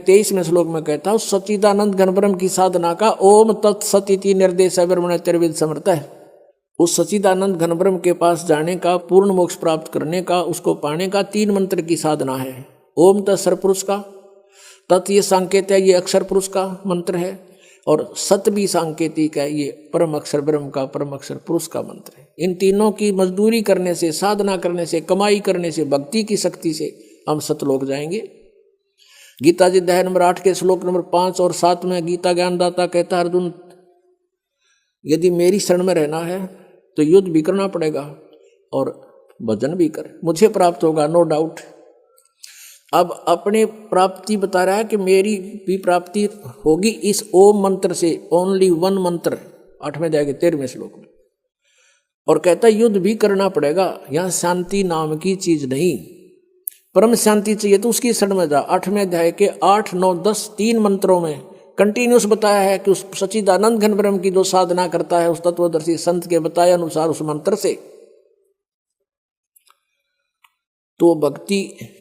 23वें श्लोक में कहता हूँ सच्चिदानंद घन ब्रह्म की साधना का ओम तत्सति निर्देश ब्रह्मण त्रिविद समर्थ है। उस सच्चिदानंद घन ब्रह्म के पास जाने का, पूर्ण मोक्ष प्राप्त करने का, उसको पाने का 3 मंत्र की साधना है। ओम तत्सर पुरुष का, तत् ये सांकेत है, ये अक्षर पुरुष का मंत्र है, और सत भी सांकेतिक है, ये परम अक्षर ब्रह्म का, परम अक्षर पुरुष का मंत्र है। इन तीनों की मजदूरी करने से, साधना करने से, कमाई करने से, भक्ति की शक्ति से हम सतलोक जाएंगे। गीता जी अध्याय नंबर 8 के श्लोक नंबर 5 और 7 में गीता ज्ञानदाता कहता है, अर्जुन यदि मेरी शरण में रहना है तो युद्ध भी करना पड़ेगा और भजन भी कर, मुझे प्राप्त होगा, नो डाउट। अब अपने प्राप्ति बता रहा है कि मेरी भी प्राप्ति होगी इस ओम मंत्र से, ओनली 1 मंत्र, 8वें अध्याय के 13वें श्लोक में। और कहता है युद्ध भी करना पड़ेगा, यहां शांति नाम की चीज नहीं, परम शांति चाहिए तो उसकी शरण में जा। 8वें अध्याय के 8, 9, 10 3 मंत्रों में कंटिन्यूस बताया है कि उस सच्चिदानंद घन ब्रह्म की जो साधना करता है, उस तत्वदर्शी संत के बताए अनुसार उस मंत्र से, तो भक्ति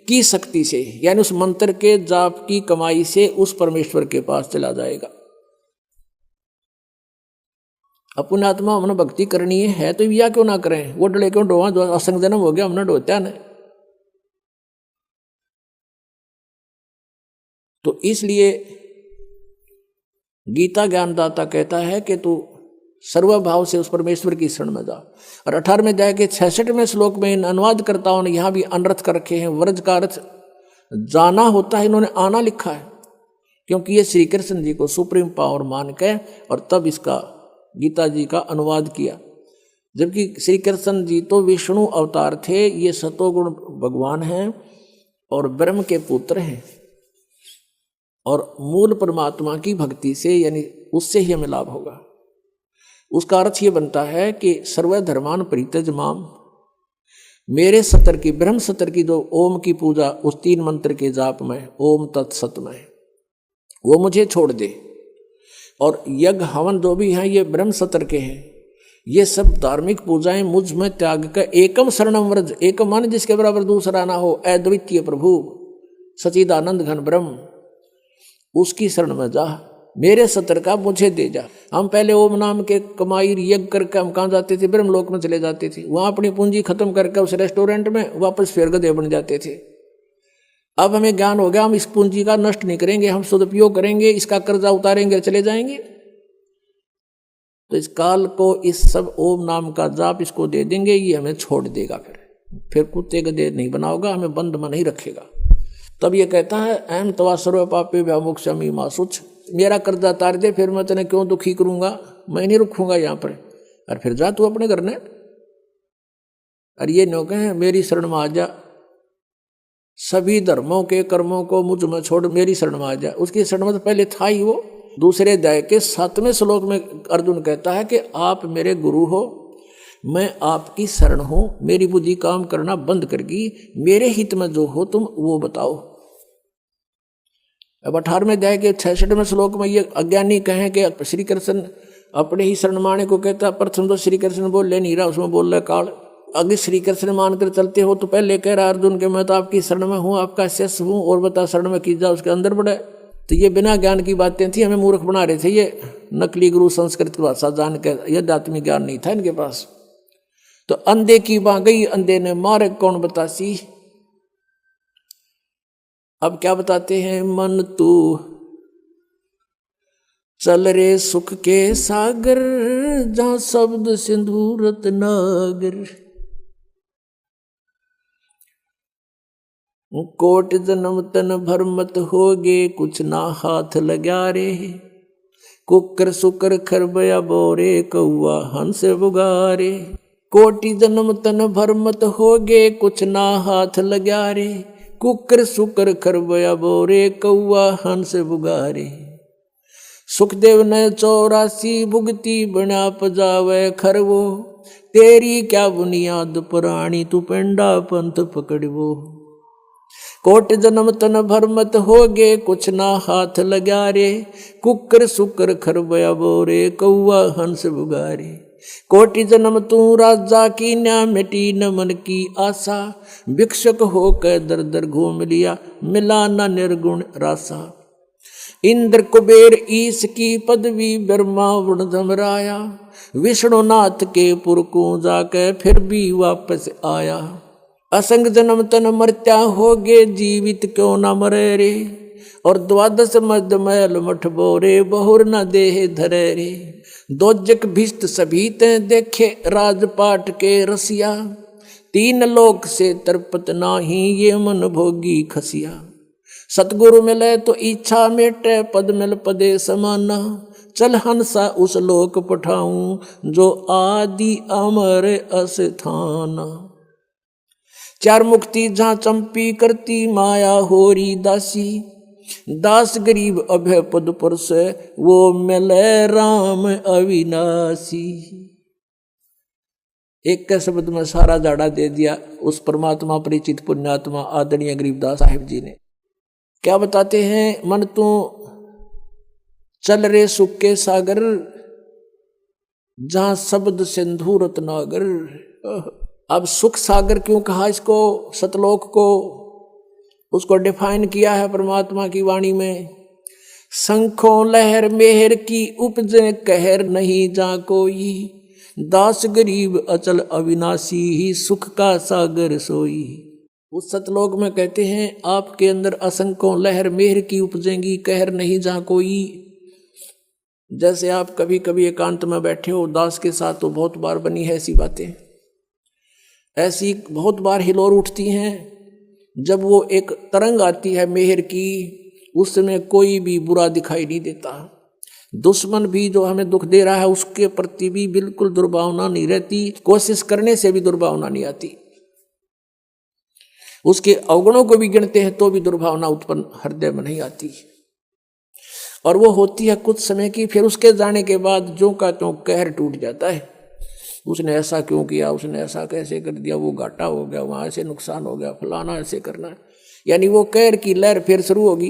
की शक्ति से, यानी उस मंत्र के जाप की कमाई से उस परमेश्वर के पास चला जाएगा। अपने आत्मा हमने भक्ति करनी है तो या क्यों ना करें, वो डले क्यों डोवा, जो असंग जन्म हो गया हमने डोत्या न। तो इसलिए गीता ज्ञानदाता कहता है कि तू सर्वभाव से उस परमेश्वर की शरण में जा। और 18वें अध्याय के 66वें श्लोक में इन अनुवादकर्ताओं ने यहाँ भी अनर्थ कर रखे हैं। व्रज का अर्थ जाना होता है, इन्होंने आना लिखा है, क्योंकि ये श्री कृष्ण जी को सुप्रीम पावर मान के और तब इसका गीता जी का अनुवाद किया। जबकि श्री कृष्ण जी तो विष्णु अवतार थे, ये सतोगुण भगवान हैं और ब्रह्म के पुत्र हैं, और मूल परमात्मा की भक्ति से, यानी उससे ही हमें लाभ होगा। उसका अर्थ ये बनता है कि सर्वधर्मान परित्यज माम, मेरे सतर की, ब्रह्म सतर की जो ओम की पूजा उस 3 मंत्र के जाप में, ओम तत्सत में, वो मुझे छोड़ दे। और यज्ञ हवन जो भी हैं ये ब्रह्म सतर के हैं, ये सब धार्मिक पूजाएं मुझ में त्याग कर एकम शरणम व्रज, एकम मान जिसके बराबर दूसरा ना हो, अद्वितीय प्रभु सच्चिदानंद घन ब्रह्म, उसकी शरण में जा, मेरे सतर का मुझे दे जा। हम पहले ओम नाम के कमाई यज्ञ करके हम कहाँ जाते थे, ब्रह्मलोक में चले जाते थे, वहाँ अपनी पूंजी खत्म करके उस रेस्टोरेंट में वापस फिर गधे बन जाते थे। अब हमें ज्ञान हो गया, हम इस पूंजी का नष्ट नहीं करेंगे, हम सदुपयोग करेंगे, इसका कर्जा उतारेंगे, चले जाएंगे। तो इस काल को इस सब ओम नाम का जाप इसको दे देंगे, ये हमें छोड़ देगा, फिर कुत्ते गधे नहीं बनाओगा, हमें बंद में नहीं रखेगा। तब ये कहता है अहम तवा सर्व पापे व्यामोक्षमी मासुच, मेरा कर्जा तार दे, फिर मैं तेने क्यों दुखी करूंगा, मैं नहीं रुकूंगा यहाँ पर, और फिर जा तू अपने घर ने। और ये न कहें मेरी शरण में आ जा, सभी धर्मों के कर्मों को मुझ में छोड़ मेरी शरण में आ जा। उसकी शरण में तो पहले था ही वो। दूसरे अध्याय के 7वें श्लोक में अर्जुन कहता है कि आप मेरे गुरु हो, मैं आपकी शरण हूं, मेरी बुद्धि काम करना बंद करगी, मेरे हित में जो हो तुम वो बताओ। अब 18वें अध्याय के 66वें श्लोक में ये अज्ञानी कहें कि श्री कृष्ण अपने ही शरण माने को कहता, प्रथम तो श्री कृष्ण बोल ले नहीं रहा, उसमें बोल रहा काल। अगर श्री कृष्ण मानकर चलते हो तो पहले कह रहा अर्जुन के मैं तो आपकी शरण में हूँ, आपका शिष्य हूँ, और बता शरण में की जा, उसके अंदर बढ़े। तो ये बिना ज्ञान की बातें थी, हमें मूर्ख बना रहे थे ये नकली गुरु, संस्कृत की भाषा जान के, यह आत्मिक ज्ञान नहीं था इनके पास। तो अंधे की बाँ गई, अंधे ने मारे कौन बतासी। अब क्या बताते हैं, मन तू चल रे सुख के सागर, जहां शब्द सिंधु रत्नागर, कोट जन्म तन भर मत होगे, कुछ ना हाथ लगा रे, कुकर सुकर खरबया बोरे, कौआ हंस बुगारे। कोटि जन्म तन भर मत होगे, कुछ ना हाथ लगा रे, कुकर सुकर खरबया बोरे, कौआ हंस बुगारे। सुखदेव ने 84 भुगती बना पजावे खरवो, तेरी क्या बुनियाद पुरानी, तू पेंडा पंथ पकड़वो। कोट जन्म तन भर मत होगे, कुछ ना हाथ लगा रे, कुकर सुकर खरबया बोरे, कौआ हंस बुगारे। कोटि जन्म तू राजा की, न्या मिटी न मन की आशा, भिक्षक होकर दर दर घूम लिया, मिला न निर्गुण रासा। इंद्र कुबेर ईश की पदवी ब्रह्मा वरुण धमराया, विष्णुनाथ के पुर को जाके फिर भी वापस आया। असंग जन्म तन मर्त्या होगे, जीवित क्यों न मरे रे, और द्वादश मद मैल मठ बोरे, बहुर न देह धरे रे। दोजक भिष्ट सभी ते देखे, राजपाट के रसिया, तीन लोक से तरपत नाही, ये मन भोगी खसिया। सतगुरु मिले तो इच्छा मेटे, पद मिल पदे समाना, चल हंसा उस लोक पठाऊं, जो आदि अमर अस्थाना। चार मुक्ति जहाँ चंपी करती, माया होरी दासी, दास गरीब अभय पद पर से, वो मिले राम अविनाशी। एक के शब्द में सारा जाड़ा दे दिया उस परमात्मा परिचित पुण्यात्मा आदरणीय गरीबदास साहिब जी ने। क्या बताते हैं, मन तू चल रे सुख के सागर, जहां शब्द सिंधु रत्नागर। अब सुख सागर क्यों कहा इसको, सतलोक को, उसको डिफाइन किया है परमात्मा की वाणी में। शंखों लहर मेहर की उपजे, कहर नहीं जा कोई, दास गरीब अचल अविनाशी, ही सुख का सागर सोई। उस सतलोक में कहते हैं आपके अंदर असंख्यों लहर मेहर की उपजेंगी, कहर नहीं जा कोई। जैसे आप कभी कभी एकांत में बैठे हो दास के साथ, तो बहुत बार बनी है ऐसी बातें, ऐसी बहुत बार हिलोर उठती हैं। जब वो एक तरंग आती है मेहर की, उस समय कोई भी बुरा दिखाई नहीं देता। दुश्मन भी जो हमें दुख दे रहा है उसके प्रति भी बिल्कुल दुर्भावना नहीं रहती, कोशिश करने से भी दुर्भावना नहीं आती। उसके अवगुणों को भी गिनते हैं तो भी दुर्भावना उत्पन्न हृदय में नहीं आती, और वो होती है कुछ समय की। फिर उसके जाने के बाद जो का त्यों कहर टूट जाता है। उसने ऐसा क्यों किया, उसने ऐसा कैसे कर दिया, वो घाटा हो गया, वहाँ ऐसे नुकसान हो गया, फलाना ऐसे करना है, यानी वो कहर की लहर फिर शुरू होगी।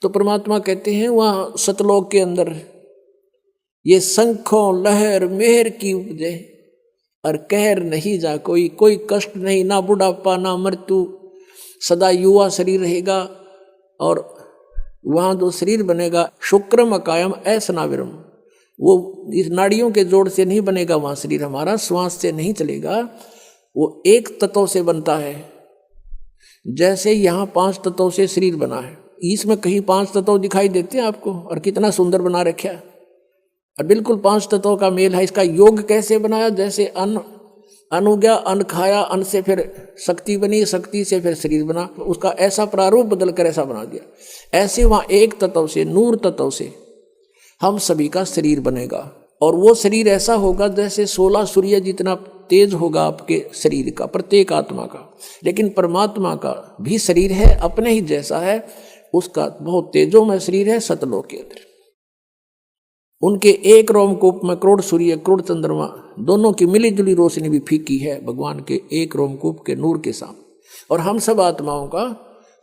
तो परमात्मा कहते हैं वहाँ सतलोक के अंदर ये शंखों लहर मेहर की उपजे, और कहर नहीं जा कोई, कोई कष्ट नहीं, ना बुढ़ापा ना मृत्यु, सदा युवा शरीर रहेगा। और वहाँ जो शरीर बनेगा, शुक्रम अकायम ऐसनाविरम, वो इस नाड़ियों के जोड़ से नहीं बनेगा वहाँ शरीर हमारा, श्वास से नहीं चलेगा, वो एक तत्व से बनता है। जैसे यहाँ 5 तत्वों से शरीर बना है, इसमें कहीं 5 तत्व दिखाई देते हैं आपको, और कितना सुंदर बना रखा है, और बिल्कुल 5 तत्वों का मेल है। इसका योग कैसे बनाया, जैसे अन्न उगया, अन्न खाया, अन्न से फिर शक्ति बनी, शक्ति से फिर शरीर बना, उसका ऐसा प्रारूप बदल कर ऐसा बना दिया। ऐसे वहाँ एक तत्व से, नूर तत्व से हम सभी का शरीर बनेगा, और वो शरीर ऐसा होगा जैसे 16 सूर्य जितना तेज होगा आपके शरीर का, प्रत्येक आत्मा का। लेकिन परमात्मा का भी शरीर है, अपने ही जैसा है, उसका बहुत तेजोमय शरीर है सतलोक के अंदर। उनके एक रोमकूप में करोड़ सूर्य करोड़ चंद्रमा दोनों की मिली जुली रोशनी भी फीकी है भगवान के एक रोमकूप के नूर के सामने। और हम सब आत्माओं का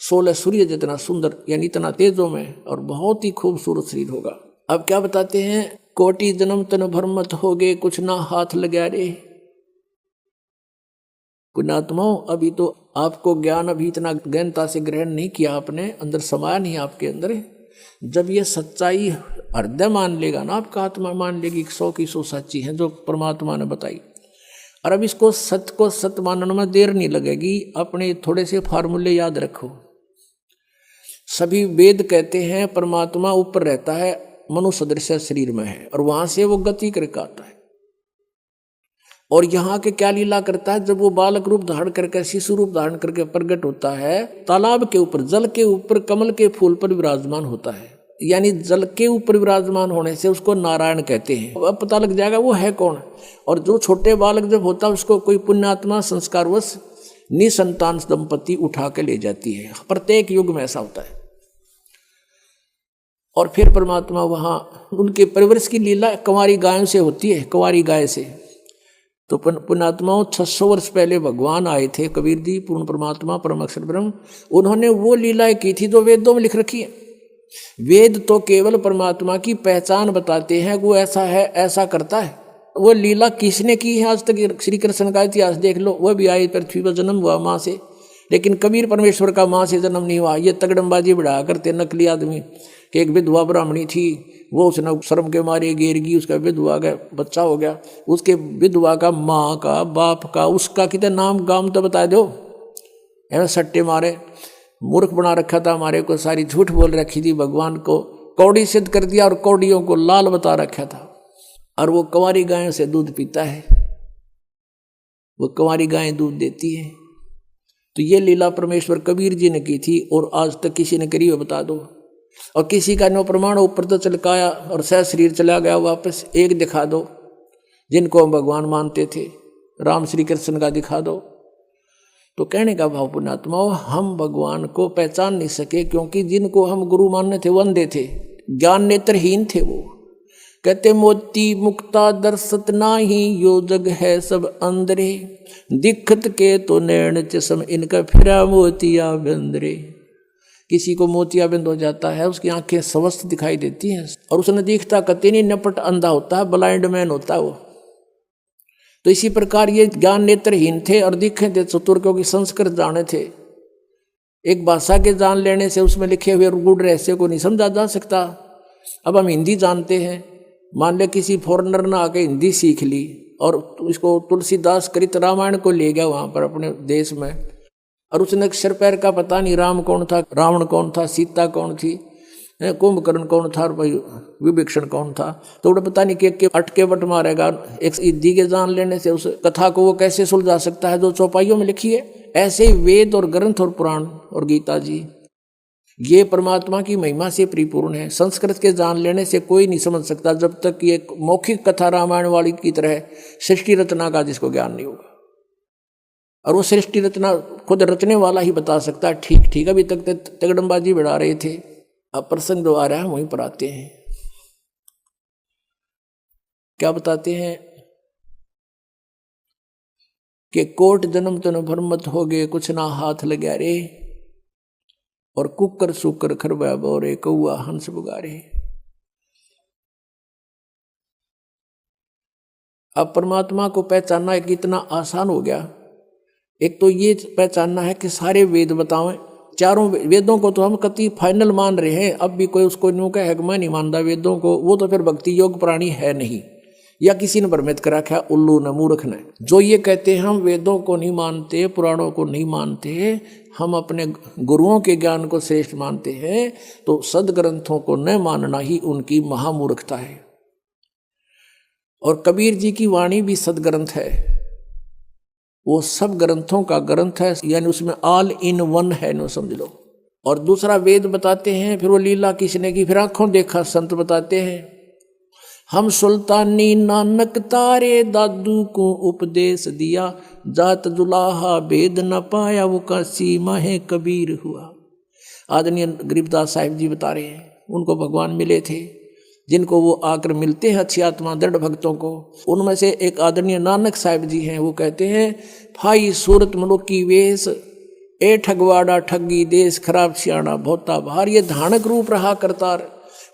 16 सूर्य जितना सुंदर, यानी इतना तेजों में और बहुत ही खूबसूरत शरीर होगा। अब क्या बताते हैं, कोटि जन्म तन भरमत हो गए, कुछ ना हाथ लगा रे। पुण्यात्माओं, अभी तो आपको ज्ञान अभी इतना गहनता से ग्रहण नहीं किया, आपने अंदर समाया नहीं आपके अंदर। जब ये सच्चाई हृदय मान लेगा ना, आपका आत्मा मान लेगी 100 की 100 सच्ची है जो परमात्मा ने बताई। और अब इसको सत्य को सत्य मानने में देर नहीं लगेगी। अपने थोड़े से फार्मूले याद रखो। सभी वेद कहते हैं परमात्मा ऊपर रहता है, मनुष्य सदृश शरीर में है, और वहां से वो गति करके आता है। और यहाँ के क्या लीला करता है, जब वो बालक रूप धारण करके, शिशु रूप धारण करके प्रकट होता है, तालाब के ऊपर, जल के ऊपर, कमल के फूल पर विराजमान होता है। यानी जल के ऊपर विराजमान होने से उसको नारायण कहते हैं। अब पता लग जाएगा वो है कौन। और जो छोटे बालक जब होता है उसको कोई पुण्यात्मा संस्कारवश निसंतान दंपति उठा के ले जाती है। प्रत्येक युग में ऐसा होता है। और फिर परमात्मा वहाँ उनके परिवर्ष की लीला कुंवारी गायों से होती है, कुंवारी गाय से। तो पुण्यात्माओं 600 वर्ष पहले भगवान आए थे, कबीर जी पूर्ण परमात्मा परम अक्षर ब्रह्म, उन्होंने वो लीलाएं की थी जो वेदों में लिख रखी है। वेद तो केवल परमात्मा की पहचान बताते हैं, वो ऐसा है, ऐसा करता है। वो लीला किसने की है आज तक, श्री कृष्ण का इतिहास देख लो। वह भी आए, पृथ्वी पर जन्म हुआ माँ से, लेकिन कबीर परमेश्वर का माँ से जन्म नहीं हुआ। ये तगड़मबाजी बढ़ा करते नकली आदमी कि एक विधवा ब्राह्मणी थी, वो उसने शर्म के मारे गिर गई, उसका विधवा का बच्चा हो गया। उसके विधवा का माँ का बाप का उसका कितने नाम गाम तो बता दो। ऐसे सट्टे मारे मूर्ख बना रखा था हमारे को, सारी झूठ बोल रखी थी, भगवान को कौड़ी सिद्ध कर दिया और कौड़ियों को लाल बता रखा था। और वो कंवारी गायों से दूध पीता है, वो कंवारी गायें दूध देती है। तो ये लीला परमेश्वर कबीर जी ने की थी और आज तक किसी ने करी हो बता दो। और किसी का नो प्रमाण ऊपर तो चलकाया और सह शरीर चला गया वापस, एक दिखा दो जिनको हम भगवान मानते थे, राम श्री कृष्ण का दिखा दो। तो कहने का भाव पुण्यात्मा, हम भगवान को पहचान नहीं सके क्योंकि जिनको हम गुरु मानने थे वो अंधे थे, ज्ञान नेत्रहीन थे। वो कहते मोती मुक्ता दर्शत नाही, यो जग है सब अंदरे, दिखत के तो नैन चश्म इनका फिरा मोतिया बंदरे। किसी को मोतियाबिंद हो जाता है, उसकी आंखें स्वस्थ दिखाई देती हैं और उसने दिखता कते नहीं, नपट अंधा होता है, ब्लाइंड मैन होता है वो। तो इसी प्रकार ये ज्ञान नेत्रहीन थे और दिखे थे चतुर, क्योंकि संस्कृत जाने थे। एक भाषा के जान लेने से उसमें लिखे हुए गूढ़ रहस्य को नहीं समझा जा सकता। अब हम हिंदी जानते हैं, मान ले किसी फॉरेनर ने आके हिंदी सीख ली और इसको तुलसीदास कृत रामायण को ले गया वहां पर अपने देश में, और उसने अक्षर पैर का पता नहीं, राम कौन था, रावण कौन था, सीता कौन थी, कुंभकर्ण कौन था, भाई विभीषण कौन था, तो उन्हें पता नहीं कि अटके बट मारेगा। एक सिद्धि के जान लेने से उस कथा को वो कैसे सुलझा सकता है जो चौपाइयों में लिखी है। ऐसे ही वेद और ग्रंथ और पुराण और गीता जी ये परमात्मा की महिमा से परिपूर्ण है। संस्कृत के जान लेने से कोई नहीं समझ सकता जब तक ये मौखिक कथा रामायण वाली की तरह सृष्टि रचना का जिसको ज्ञान नहीं होगा। और वो सृष्टि रचना खुद रचने वाला ही बता सकता है। ठीक ठीक, अभी तक तगड़मबाजी बढ़ा रहे थे, अब प्रसंग जो आ रहा है वहीं पर आते हैं। क्या बताते हैं कि कोट जन्म तन भरमत हो गए, कुछ ना हाथ लगा रे, और कुकर सुकर खरबा बोरे, कौआ हंस बुगारे। अब परमात्मा को पहचानना एक इतना आसान हो गया। एक तो ये पहचानना है कि सारे वेद बतावें, चारों वेदों को तो हम कति फाइनल मान रहे हैं। अब भी कोई उसको न्यू का है मैं नहीं मानता वेदों को, वो तो फिर भक्ति योग प्राणी है नहीं, या किसी ने भ्रमित कर रखा, उल्लू ने मूर्ख ने। जो ये कहते हैं हम वेदों को नहीं मानते, पुराणों को नहीं मानते, हम अपने गुरुओं के ज्ञान को श्रेष्ठ मानते हैं, तो सदग्रंथों को न मानना ही उनकी महामूर्खता है। और कबीर जी की वाणी भी सदग्रंथ है, वो सब ग्रंथों का ग्रंथ है, यानी उसमें ऑल इन वन है, नो समझ लो। और दूसरा वेद बताते हैं, फिर वो लीला किसने की, फिर आंखों देखा संत बताते हैं। हम सुल्तानी नानक तारे, दादू को उपदेश दिया, जात जुलाहा भेद न पाया, वो का सीमा है कबीर हुआ। आदरणीय गरीबदास साहिब जी बता रहे हैं, उनको भगवान मिले थे, जिनको वो आकर मिलते हैं अच्छी आत्मा दृढ़ भक्तों को। उनमें से एक आदरणीय नानक साहिब जी हैं, वो कहते हैं, फाई सूरत मनुकी वेश, ए ठगवाड़ा ठगी देश, खराब सियाणा भोता भार। ये धानक रूप रहा करतार।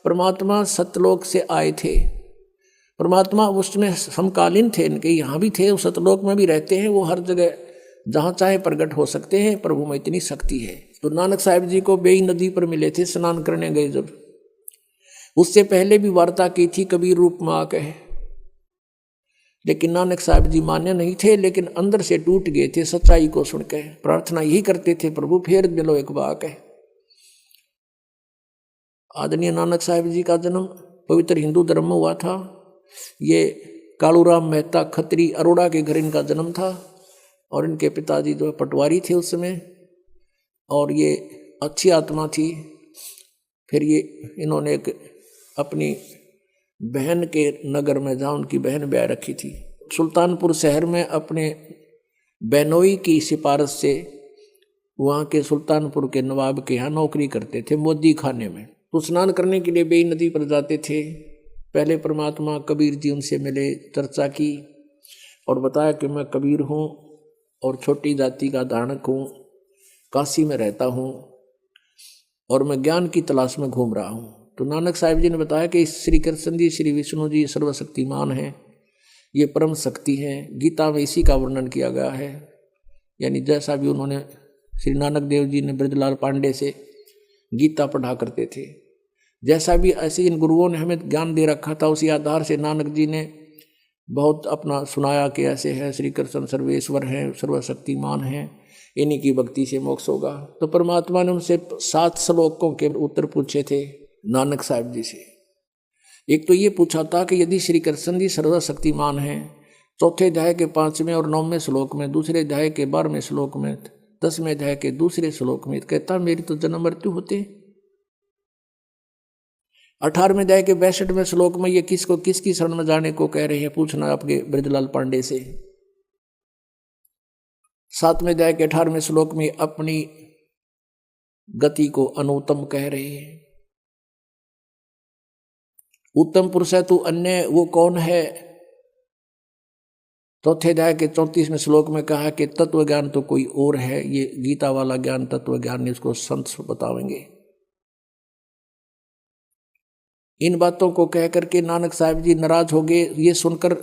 परमात्मा सतलोक से आए थे, परमात्मा उसमें समकालीन थे, इनके यहाँ भी थे, उस सतलोक में भी रहते हैं, वो हर जगह जहाँ चाहे प्रकट हो सकते हैं, प्रभु में इतनी शक्ति है। तो नानक साहिब जी को बेई नदी पर मिले थे, स्नान करने गए जब, उससे पहले भी वार्ता की थी कबीर रूप में आके, लेकिन नानक साहब जी मान्य नहीं थे, लेकिन अंदर से टूट गए थे सच्चाई को सुन के। प्रार्थना यही करते थे, प्रभु फेर मिलो एक बाक है। आदरणीय नानक साहब जी का जन्म पवित्र हिंदू धर्म में हुआ था। ये कालूराम मेहता खत्री अरोड़ा के घर इनका जन्म था, और इनके पिताजी जो पटवारी थे उस समय, और ये अच्छी आत्मा थी। फिर ये इन्होंने एक अपनी बहन के नगर में, जहाँ उनकी बहन ब्याह रखी थी, सुल्तानपुर शहर में अपने बहनोई की सिफारिश से वहाँ के सुल्तानपुर के नवाब के यहाँ नौकरी करते थे, मोदी खाने में। तो स्नान करने के लिए बेई नदी पर जाते थे। पहले परमात्मा कबीर जी उनसे मिले, चर्चा की और बताया कि मैं कबीर हूँ और छोटी जाति का धारक हूँ, काशी में रहता हूँ और मैं ज्ञान की तलाश में घूम रहा हूँ। तो नानक साहिब जी ने बताया कि श्री कृष्ण जी, श्री विष्णु जी सर्वशक्तिमान हैं, ये परम शक्ति हैं। गीता में इसी का वर्णन किया गया है, यानी जैसा भी उन्होंने श्री नानक देव जी ने ब्रजलाल पांडे से गीता पढ़ा करते थे। जैसा भी ऐसे इन गुरुओं ने हमें ज्ञान दे रखा था, उसी आधार से नानक जी ने बहुत अपना सुनाया कि ऐसे है श्री कृष्ण सर्वेश्वर हैं, सर्वशक्तिमान हैं, इन्हीं की भक्ति से मोक्ष होगा। तो परमात्मा ने उनसे 7 श्लोकों के उत्तर पूछे थे नानक साहब जी से। एक तो ये पूछा था कि यदि श्री कृष्ण जी सर्वशक्तिमान हैं, चौथे अध्याय के 5वें और 9वें श्लोक में, दूसरे अध्याय के 12वें श्लोक में, 10वें अध्याय के दूसरे श्लोक में कहता मेरी तो जन्म मृत्यु होती। 18वें अध्याय के 62वें श्लोक में ये किसको किसकी शरण में जाने को कह रहे हैं, पूछना आपके ब्रजलाल पांडे से। 7वें अध्याय के 18वें श्लोक में अपनी गति को अनुत्तम कह रहे हैं। उत्तम पुरुष है तू, अन्य वो कौन है। चौथे अध्याय के 34वें श्लोक में कहा कि तत्व ज्ञान तो कोई और है। ये गीता वाला ज्ञान, तत्व ज्ञान, इसको संत बतावेंगे। इन बातों को कह करके नानक साहब जी नाराज हो गए ये सुनकर,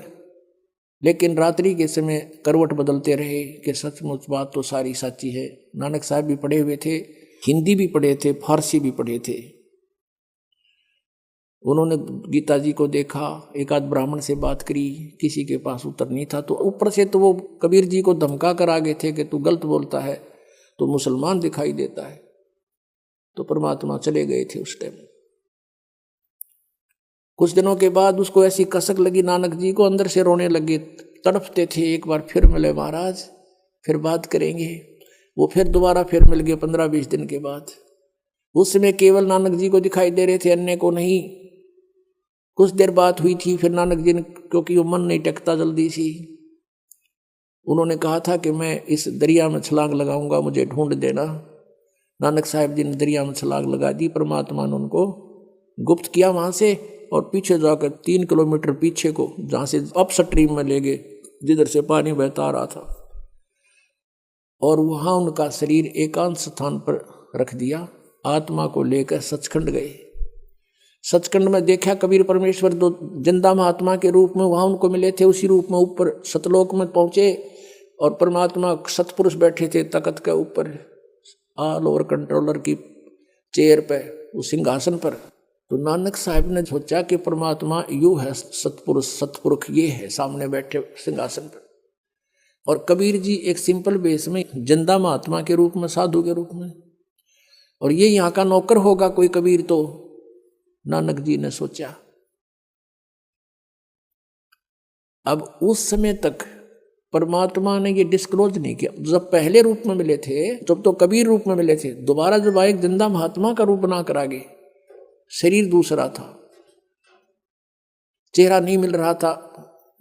लेकिन रात्रि के समय करवट बदलते रहे कि सचमुच बात तो सारी सच्ची है। नानक साहब भी पढ़े हुए थे, हिंदी भी पढ़े थे, फारसी भी पढ़े थे। उन्होंने गीता जी को देखा, एक आध ब्राह्मण से बात करी, किसी के पास उत्तर नहीं था। तो ऊपर से तो वो कबीर जी को धमका कर आ गए थे कि तू गलत बोलता है तो मुसलमान दिखाई देता है। तो परमात्मा चले गए थे उस टाइम। कुछ दिनों के बाद उसको ऐसी कसक लगी नानक जी को, अंदर से रोने लगे, तड़पते थे। एक बार फिर मिले महाराज, फिर बात करेंगे। वो फिर दोबारा फिर मिल गए 15-20 दिन के बाद। उस समय केवल नानक जी को दिखाई दे रहे थे, अन्य को नहीं। कुछ देर बात हुई थी, फिर नानक जी ने, क्योंकि वो मन नहीं टेकता जल्दी सी, उन्होंने कहा था कि मैं इस दरिया में छलांग लगाऊंगा, मुझे ढूंढ देना। नानक साहब जी ने दरिया में छलांग लगा दी। परमात्मा ने उनको गुप्त किया वहां से, और पीछे जाकर 3 किलोमीटर पीछे को, जहां से अप स्ट्रीम में ले गए, जिधर से पानी बहता आ रहा था, और वहां उनका शरीर एकांत स्थान पर रख दिया। आत्मा को लेकर सचखंड गए। सचखंड में देखा कबीर परमेश्वर दो जिंदा महात्मा के रूप में वहां उनको मिले थे। उसी रूप में ऊपर सतलोक में पहुंचे, और परमात्मा सतपुरुष बैठे थे तख्त के ऊपर, ऑल ओवर कंट्रोलर की चेयर पे, उस सिंहासन पर। तो नानक साहब ने सोचा कि परमात्मा यू है सतपुरुष, सतपुरुष ये है सामने बैठे सिंहासन पर। और कबीर जी एक सिंपल बेस में जिंदा महात्मा के रूप में, साधु के रूप में, और ये यहाँ का नौकर होगा कोई कबीर। तो नानक जी ने सोचा। अब उस समय तक परमात्मा ने ये डिस्क्लोज नहीं किया। जब पहले रूप में मिले थे, जब तो कबीर रूप में मिले थे, दोबारा जब आए जिंदा महात्मा का रूप बना कर आगे, शरीर दूसरा था, चेहरा नहीं मिल रहा था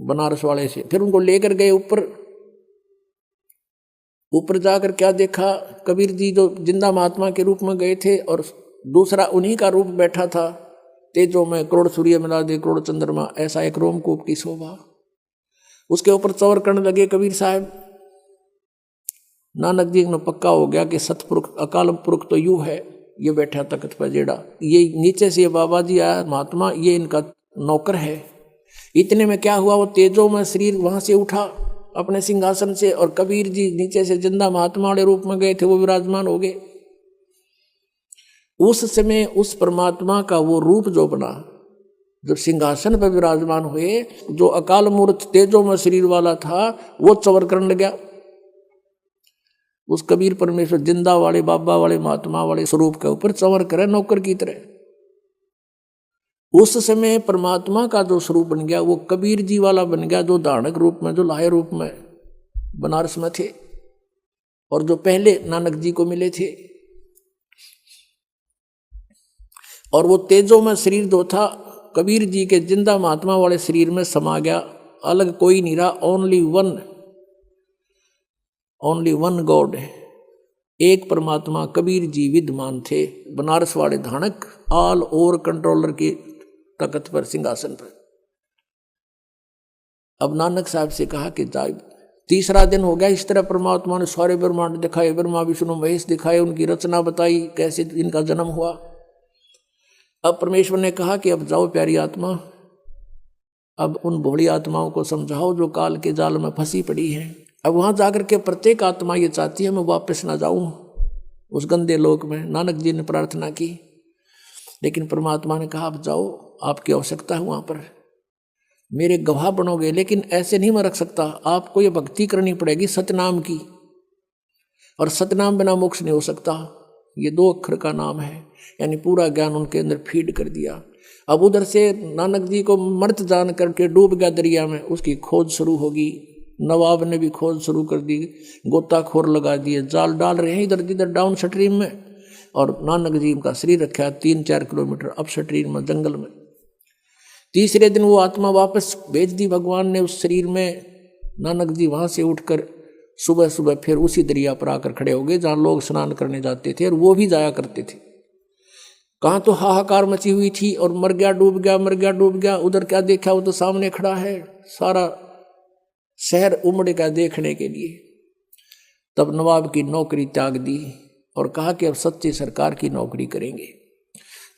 बनारस वाले से। फिर उनको लेकर गए ऊपर। ऊपर जाकर क्या देखा, कबीर जी जो जिंदा महात्मा के रूप में गए थे, और दूसरा उन्हीं का रूप बैठा था। तेजो में करोड़ सूर्य मिला दे करोड़ चंद्रमा, ऐसा एक रोमकूप की शोभा। उसके ऊपर चौर करने लगे कबीर साहब। नानक जी ने पक्का हो गया कि सतपुरुष अकाल पुरुष तो यू है, ये बैठा तख्त पर जेड़ा, ये नीचे से बाबा जी आया महात्मा, ये इनका नौकर है। इतने में क्या हुआ, वो तेजो में शरीर वहां से उठा अपने सिंहासन से, और कबीर जी नीचे से जिंदा महात्मा वाले रूप में गए थे, वो विराजमान हो गए। उस समय उस परमात्मा का वो रूप जो बना, जब सिंहासन पर विराजमान हुए, जो अकाल मूर्त तेजो में शरीर वाला था, वो चवर करने लगा। उस कबीर परमेश्वर जिंदा वाले बाबा वाले महात्मा वाले स्वरूप के ऊपर चवर करे नौकर की तरह। उस समय परमात्मा का जो स्वरूप बन गया, वो कबीर जी वाला बन गया, जो धारणक रूप में, जो लाहे रूप में बनारस में थे, और जो पहले नानक जी को मिले थे। और वो तेजो में शरीर जो था, कबीर जी के जिंदा महात्मा वाले शरीर में समा गया। अलग कोई नहीं रहा, ओनली वन गॉड, एक परमात्मा कबीर जी विद्यमान थे, बनारस वाले धानक, ऑल ओवर कंट्रोलर के तख्त पर, सिंहासन पर। अब नानक साहब से कहा कि जाए। तीसरा दिन हो गया। इस तरह परमात्मा ने सारे ब्रह्मांड दिखाए, ब्रह्मा विष्णु महेश दिखाए, उनकी रचना बताई, कैसे इनका जन्म हुआ। अब परमेश्वर ने कहा कि अब जाओ प्यारी आत्मा, अब उन भोली आत्माओं को समझाओ जो काल के जाल में फंसी पड़ी है। अब वहां जाकर के प्रत्येक आत्मा ये चाहती है मैं वापस ना जाऊं, उस गंदे लोक में। नानक जी ने प्रार्थना की, लेकिन परमात्मा ने कहा आप जाओ, आपकी आवश्यकता है वहां पर, मेरे गवाह बनोगे, लेकिन ऐसे नहीं मैं रख सकता, आपको ये भक्ति करनी पड़ेगी सतनाम की, और सतनाम बिना मोक्ष नहीं हो सकता। ये 2 अक्षर का नाम है, यानी पूरा ज्ञान उनके अंदर फीड कर दिया। अब उधर से नानक जी को मर्त जान करके डूब गया दरिया में, उसकी खोज शुरू होगी। नवाब ने भी खोज शुरू कर दी, गोताखोर लगा दिए, जाल डाल रहे हैं इधर इधर डाउन स्ट्रीम में, और नानक जी का शरीर रखा 3-4 किलोमीटर अप स्ट्रीम में, जंगल में। तीसरे दिन वो आत्मा वापस भेज दी भगवान ने उस शरीर में। नानक जी वहां से उठकर सुबह सुबह फिर उसी दरिया पर आकर खड़े हो गए जहाँ लोग स्नान करने जाते थे, और वो भी जाया करते थे। कहाँ तो हाहाकार मची हुई थी, और मर गया डूब गया, मर गया डूब गया। उधर क्या देखा, वो तो सामने खड़ा है, सारा शहर उमड़ गया देखने के लिए। तब नवाब की नौकरी त्याग दी और कहा कि अब सच्ची सरकार की नौकरी करेंगे।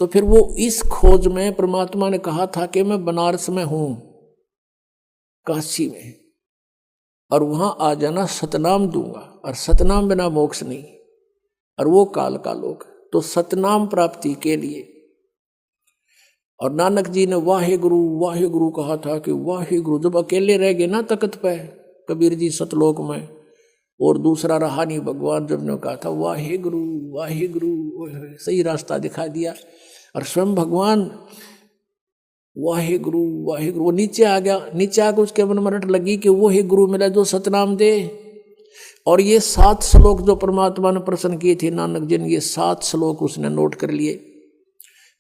तो फिर वो इस खोज में परमात्मा ने कहा था कि मैं बनारस में हूं, काशी में, और वहां आ जाना, सतनाम दूंगा, और सतनाम बिना मोक्ष नहीं, और वो काल का लोक। तो सतनाम प्राप्ति के लिए, और नानक जी ने वाहे गुरु कहा था कि वाहे गुरु। जब अकेले रह गए ना तख्त पे कबीर जी सतलोक में, और दूसरा रहा नहीं भगवान, जब ने कहा था वाहे गुरु, सही रास्ता दिखा दिया। और स्वयं भगवान वाहे गुरु, वो नीचे आ गया। नीचे आकर उसके मन में रट लगी कि वो ही गुरु मिला जो सतनाम दे। और ये 7 श्लोक जो परमात्मा ने प्रसन्न किए थे नानक जी ने, ये 7 श्लोक उसने नोट कर लिए।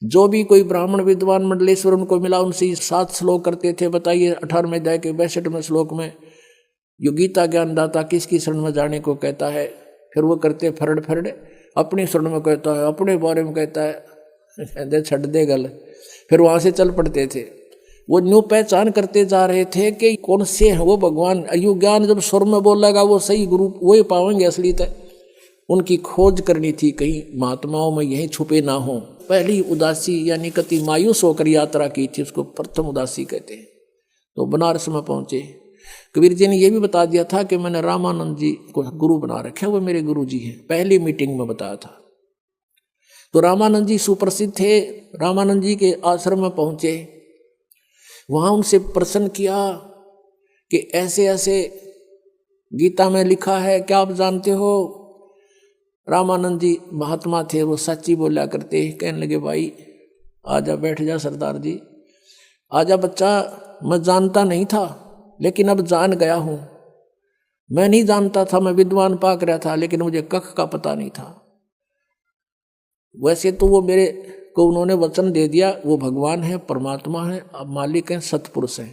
जो भी कोई ब्राह्मण विद्वान मंडलेश्वर उनको मिला, उनसे 7 श्लोक करते थे। बताइए 18वें अध्याय के 62वें श्लोक में यो गीता ज्ञानदाता किसकी शरण में जाने को कहता है। फिर वो करते फरड़ अपनी शरण में कहता है, अपने बारे में कहता है, छड़ दे गल। फिर वहां से चल पड़ते थे। वो न्यू पहचान करते जा रहे थे कि कौन से हैं वो भगवान। यु ज्ञान जब स्वर में बोलेगा वो सही गुरु वही पाएंगे असली तक। उनकी खोज करनी थी, कहीं महात्माओं में यही छुपे ना हो। पहली उदासी यानी कति मायूस होकर यात्रा की थी, उसको प्रथम उदासी कहते हैं। तो बनारस में पहुंचे। कबीर जी ने यह भी बता दिया था कि मैंने रामानंद जी को गुरु बना रखे, वो मेरे गुरु जी हैं, पहली मीटिंग में बताया था। तो रामानंद जी सुप्रसिद्ध थे। रामानंद जी के आश्रम में पहुंचे, वहां उनसे प्रश्न किया कि ऐसे ऐसे गीता में लिखा है, क्या आप जानते हो? रामानंद जी महात्मा थे, वो सच्ची बोला करते। कहने लगे भाई आजा, बैठ जा सरदार जी, आजा बच्चा, मैं जानता नहीं था लेकिन अब जान गया हूं। मैं नहीं जानता था, मैं विद्वान पाक रहा था, लेकिन मुझे कख का पता नहीं था। वैसे तो वो मेरे को उन्होंने वचन दे दिया, वो भगवान है, परमात्मा है, मालिक है, सतपुरुष है,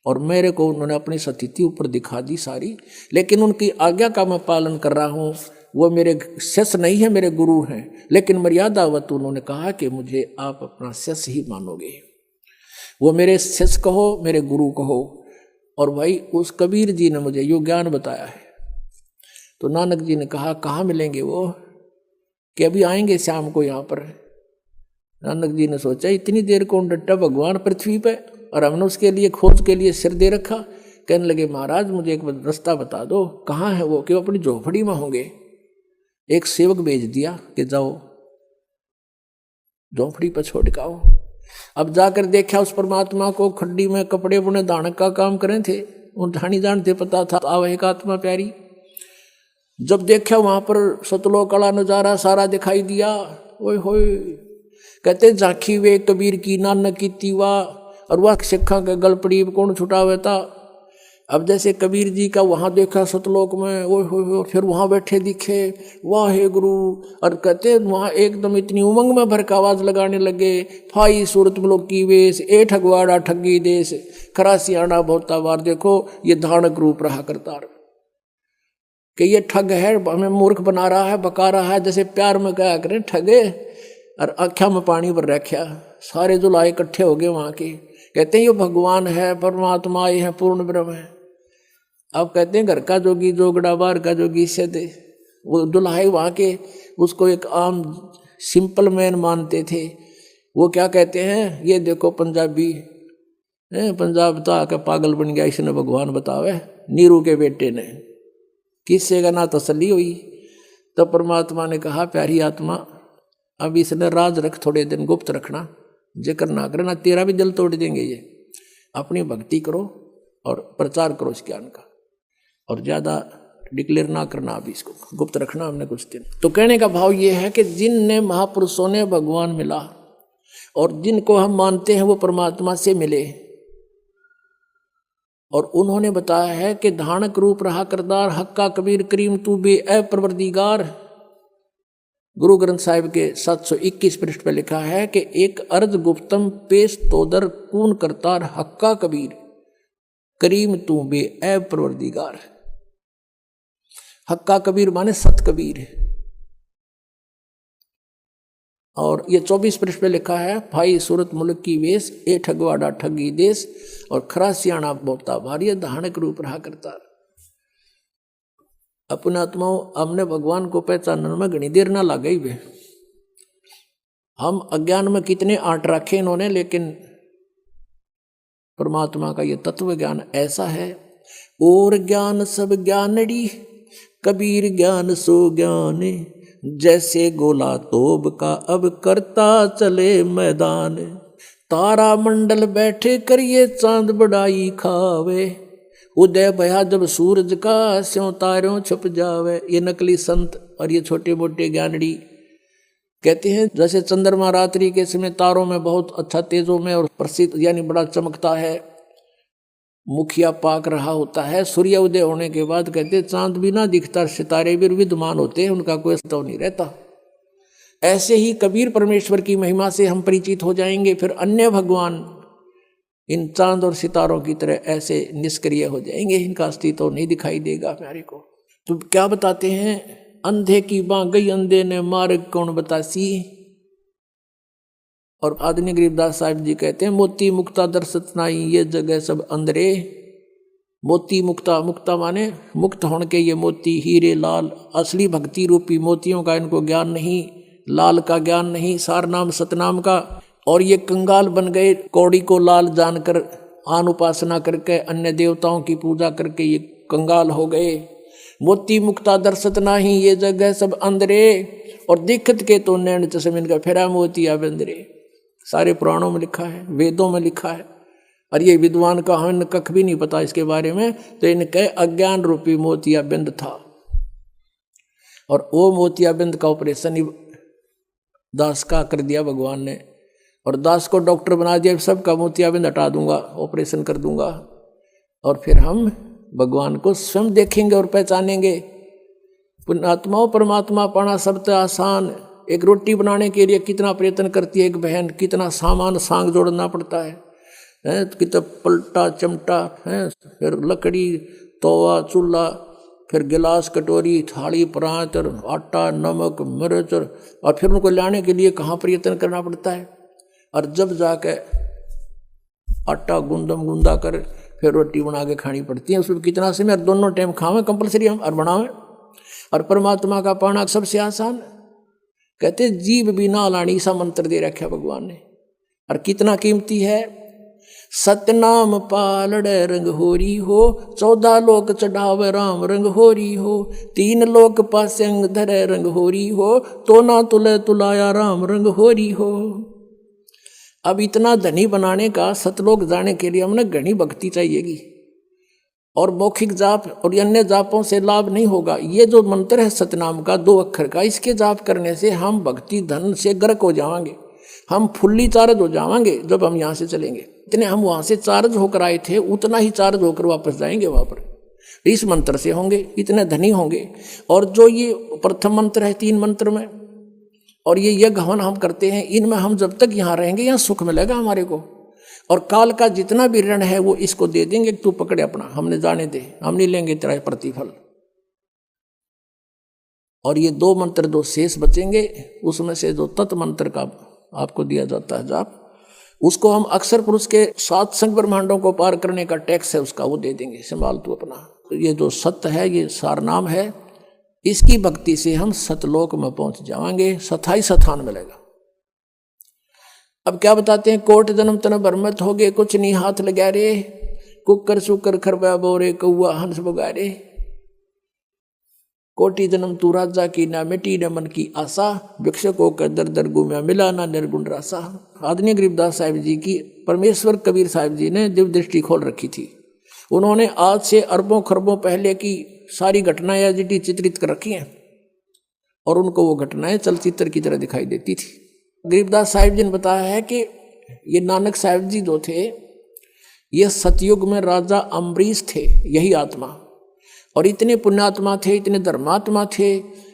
और मेरे को उन्होंने अपनी स्थिति ऊपर दिखा दी सारी, लेकिन उनकी आज्ञा का मैं पालन कर रहा हूँ। वो मेरे शिष्य नहीं है, मेरे गुरु हैं, लेकिन मर्यादावत उन्होंने कहा कि मुझे आप अपना शिष्य ही मानोगे। वो मेरे शिष्य कहो, मेरे गुरु कहो। और भाई उस कबीर जी ने मुझे यो ज्ञान बताया है। तो नानक जी ने कहा कहाँ मिलेंगे वो? कि अभी आएंगे शाम को यहाँ पर। नानक जी ने सोचा इतनी देर कौन डटा भगवान पृथ्वी पे, और हमने उसके लिए खोज के लिए सिर दे रखा। कहने लगे महाराज मुझे एक रास्ता बता दो, कहाँ है वो? कि वो अपनी झोपड़ी में होंगे। एक सेवक भेज दिया कि जाओ झोपड़ी पर छोड़ के आओ। अब जाकर देखा उस परमात्मा को, खड्डी में कपड़े बुने दानक का काम करे थे, उन ढाणी जानते, पता था आव एक आत्मा प्यारी। जब देखा वहां पर सतलोक का नजारा सारा दिखाई दिया। ओए होए, कहते झांकी वे कबीर की नानक की तीवा, और वह सिखा के गल पड़ी कौन छुटावे था। अब जैसे कबीर जी का वहां देखा सतलोक में, ओए होए, फिर वहां बैठे दिखे, वाहे गुरु। और कहते वहां एकदम इतनी उमंग में भर का आवाज लगाने लगे, फाई सूरत मलोक की वेश, ए ठगवाड़ा ठगी देश, खरासियाना बहुता बार। देखो ये धानक रूप रहा करता कि ये ठग है, हमें मूर्ख बना रहा है, बका रहा है। जैसे प्यार में कहा करें ठगे, और आँखा में पानी भर रखा। सारे जो लाए इकट्ठे हो गए वहां के, कहते हैं ये भगवान है, परमात्मा ये है, पूर्ण ब्रह्म है। अब कहते हैं घर का जोगी जोगड़ा, बाहर का जोगी सदे। वो दुल्हाई वहाँ के उसको एक आम सिंपल मैन मानते थे। वो क्या कहते हैं, ये देखो पंजाबी, पंजाब तो आके पागल बन गया, इसने भगवान बतावे, नीरू के बेटे ने। किससे का ना तसल्ली हुई। तब परमात्मा ने कहा, प्यारी आत्मा अब इसने राज रख, थोड़े दिन गुप्त रखना, जिक्र ना करना, तेरा भी दिल तोड़ देंगे ये। अपनी भक्ति करो और प्रचार करो इस ज्ञान का, और ज़्यादा डिक्लेयर ना करना, अभी इसको गुप्त रखना हमने कुछ दिन। तो कहने का भाव ये है कि जिनने महापुरुषों ने भगवान मिला और जिनको हम मानते हैं वो परमात्मा से मिले, और उन्होंने बताया है कि धानक रूप रहा करदार, हक्का कबीर करीम तू बे परवरदिगार। गुरु ग्रंथ साहिब के 721 पृष्ठ पर लिखा है कि एक अर्ज गुप्तम पेश तोदर कून करतार, हक्का कबीर करीम तू बे परवरदिगार। हक्का कबीर माने सत कबीर। और ये 24 पृष्ठ पे लिखा है, भाई सूरत मुल्क की वेश, ए ठगवाड़ा ठगी देश, और खरा सियाणा बोता भारी, धानक रूप रहा करता। अपने आत्माओं, हमने भगवान को पहचानने में घनी देर ना लग गई वे। हम अज्ञान में कितने आंट रखे इन्होंने, लेकिन परमात्मा का ये तत्व ज्ञान ऐसा है। और ज्ञान सब ज्ञानड़ी, कबीर ज्ञान सो ज्ञान, जैसे गोला तोब का अब करता चले मैदान। तारा मंडल बैठे करिए चांद बड़ाई खावे, उदय भया जब सूरज का स्यों तारों छुप जावे। ये नकली संत और ये छोटे मोटे ज्ञानड़ी कहते हैं जैसे चंद्रमा रात्रि के समय तारों में बहुत अच्छा तेजों में और प्रसिद्ध यानी बड़ा चमकता है, मुखिया पाक रहा होता है, सूर्य उदय होने के बाद कहते चांद भी ना दिखता, सितारे भी विद्यमान होते हैं, उनका कोई अस्तित्व नहीं रहता। ऐसे ही कबीर परमेश्वर की महिमा से हम परिचित हो जाएंगे, फिर अन्य भगवान इन चांद और सितारों की तरह ऐसे निष्क्रिय हो जाएंगे, इनका अस्तित्व नहीं दिखाई देगा प्यारे को। तो क्या बताते हैं, अंधे की बाँ गई अंधे ने मार्ग कौन बतासी। और आदरणीय गरीबदास साहिब जी कहते हैं, मोती मुक्ता दर्शत नाई ये जगह सब अंदरे। मोती मुक्ता, मुक्ता माने मुक्त होने के ये मोती, हीरे लाल, असली भक्ति रूपी मोतियों का इनको ज्ञान नहीं, लाल का ज्ञान नहीं, सार नाम सतनाम का। और ये कंगाल बन गए, कौड़ी को लाल जानकर आन उपासना करके अन्य देवताओं की पूजा करके ये कंगाल हो गए। मोती मुक्ता दर्शत नाही ये जगह सब अंदरे, और दिक्कत के तो नैन चश्मे का फेरा मोतिया बंदरे। सारे पुराणों में लिखा है, वेदों में लिखा है, और ये विद्वान का हमें कख भी नहीं पता इसके बारे में। तो इनके अज्ञान रूपी मोतिया बिंद था, और वो मोतिया बिंद का ऑपरेशन दास का कर दिया भगवान ने, और दास को डॉक्टर बना दिया, सबका मोतियाबिंद हटा दूंगा, ऑपरेशन कर दूंगा, और फिर हम भगवान को स्वयं देखेंगे और पहचानेंगे। पुण्यात्माओं, परमात्मा पाना सबसे आसान। एक रोटी बनाने के लिए कितना प्रयत्न करती है एक बहन, कितना सामान सांग जोड़ना पड़ता है, कितना पलटा चमटा है, फिर लकड़ी, तवा, चूल्हा, फिर गिलास, कटोरी, थाली, परात, आटा, नमक, मिर्च, और फिर उनको लाने के लिए कहाँ प्रयत्न करना पड़ता है। और जब जाके आटा गूंदा कर फिर रोटी बना के खानी पड़ती है, उसमें कितना समय, दोनों टाइम खावें कंपलसरी हम और बनावें। और परमात्मा का पाना सबसे आसान। कहते जीव बिना लानी सा मंत्र दे रखा भगवान ने, और कितना कीमती है। सतनाम पालड़े रंग होरी हो, 14 लोक चढ़ावे राम रंग होरी हो, 3 लोक पासे अंग धरे रंग होरी हो, तो ना तुले तुलाया राम रंग होरी हो। अब इतना धनी बनाने का, सतलोक जाने के लिए हमने घनी भक्ति चाहिएगी, और मौखिक जाप और अन्य जापों से लाभ नहीं होगा। ये जो मंत्र है सतनाम का 2 अक्षर का, इसके जाप करने से हम भक्ति धन से गर्क हो जाएंगे, हम फुल्ली चार्ज हो जाएंगे। जब हम यहाँ से चलेंगे, इतने हम वहाँ से चार्ज होकर आए थे, उतना ही चार्ज होकर वापस जाएंगे वहाँ पर। इस मंत्र से होंगे, इतने धनी होंगे। और जो ये प्रथम मंत्र है 3 मंत्र में, और ये यज्ञ हवन हम करते हैं, इनमें हम जब तक यहाँ रहेंगे यहाँ सुख मिलेगा हमारे को। और काल का जितना भी ऋण है वो इसको दे देंगे, तू पकड़े अपना, हमने जाने दे, हम नहीं लेंगे तेरा प्रतिफल। और ये 2 मंत्र 2 शेष बचेंगे, उसमें से जो तत् मंत्र का आपको दिया जाता है जाप, उसको हम अक्षर पुरुष के 7 संग ब्रह्मांडों को पार करने का टैक्स है उसका, वो दे देंगे, संभाल तू अपना। तो ये जो सत्य है, ये सारनाम है, इसकी भक्ति से हम सतलोक में पहुंच जाएंगे, स्थाई स्थान मिलेगा। अब क्या बताते हैं, कोट जन्म तन भरमत हो गए, कुछ नहीं हाथ लगा रे, कुकर सुकर खरबा बोरे कौआ हंस बगारे। कोटि जन्म तू राजा की ना मिटी न मन की आशा, भिक्षुकों का दर दर गुम्या मिला ना निर्गुण रासा। आदरणीय गरीबदास साहिब जी की परमेश्वर कबीर साहिब जी ने दिव्य दृष्टि खोल रखी थी। उन्होंने आज से अरबों खरबों पहले की सारी घटनाएं एजिटी चित्रित कर रखी हैं और उनको वो घटनाएं चलचित्र की तरह दिखाई देती थी। गरीबदास साहिब जी ने बताया है कि ये नानक साहिब जी जो थे ये सतयुग में राजा अम्बरीश थे, यही आत्मा, और इतने पुण्यात्मा थे, इतने धर्मात्मा थे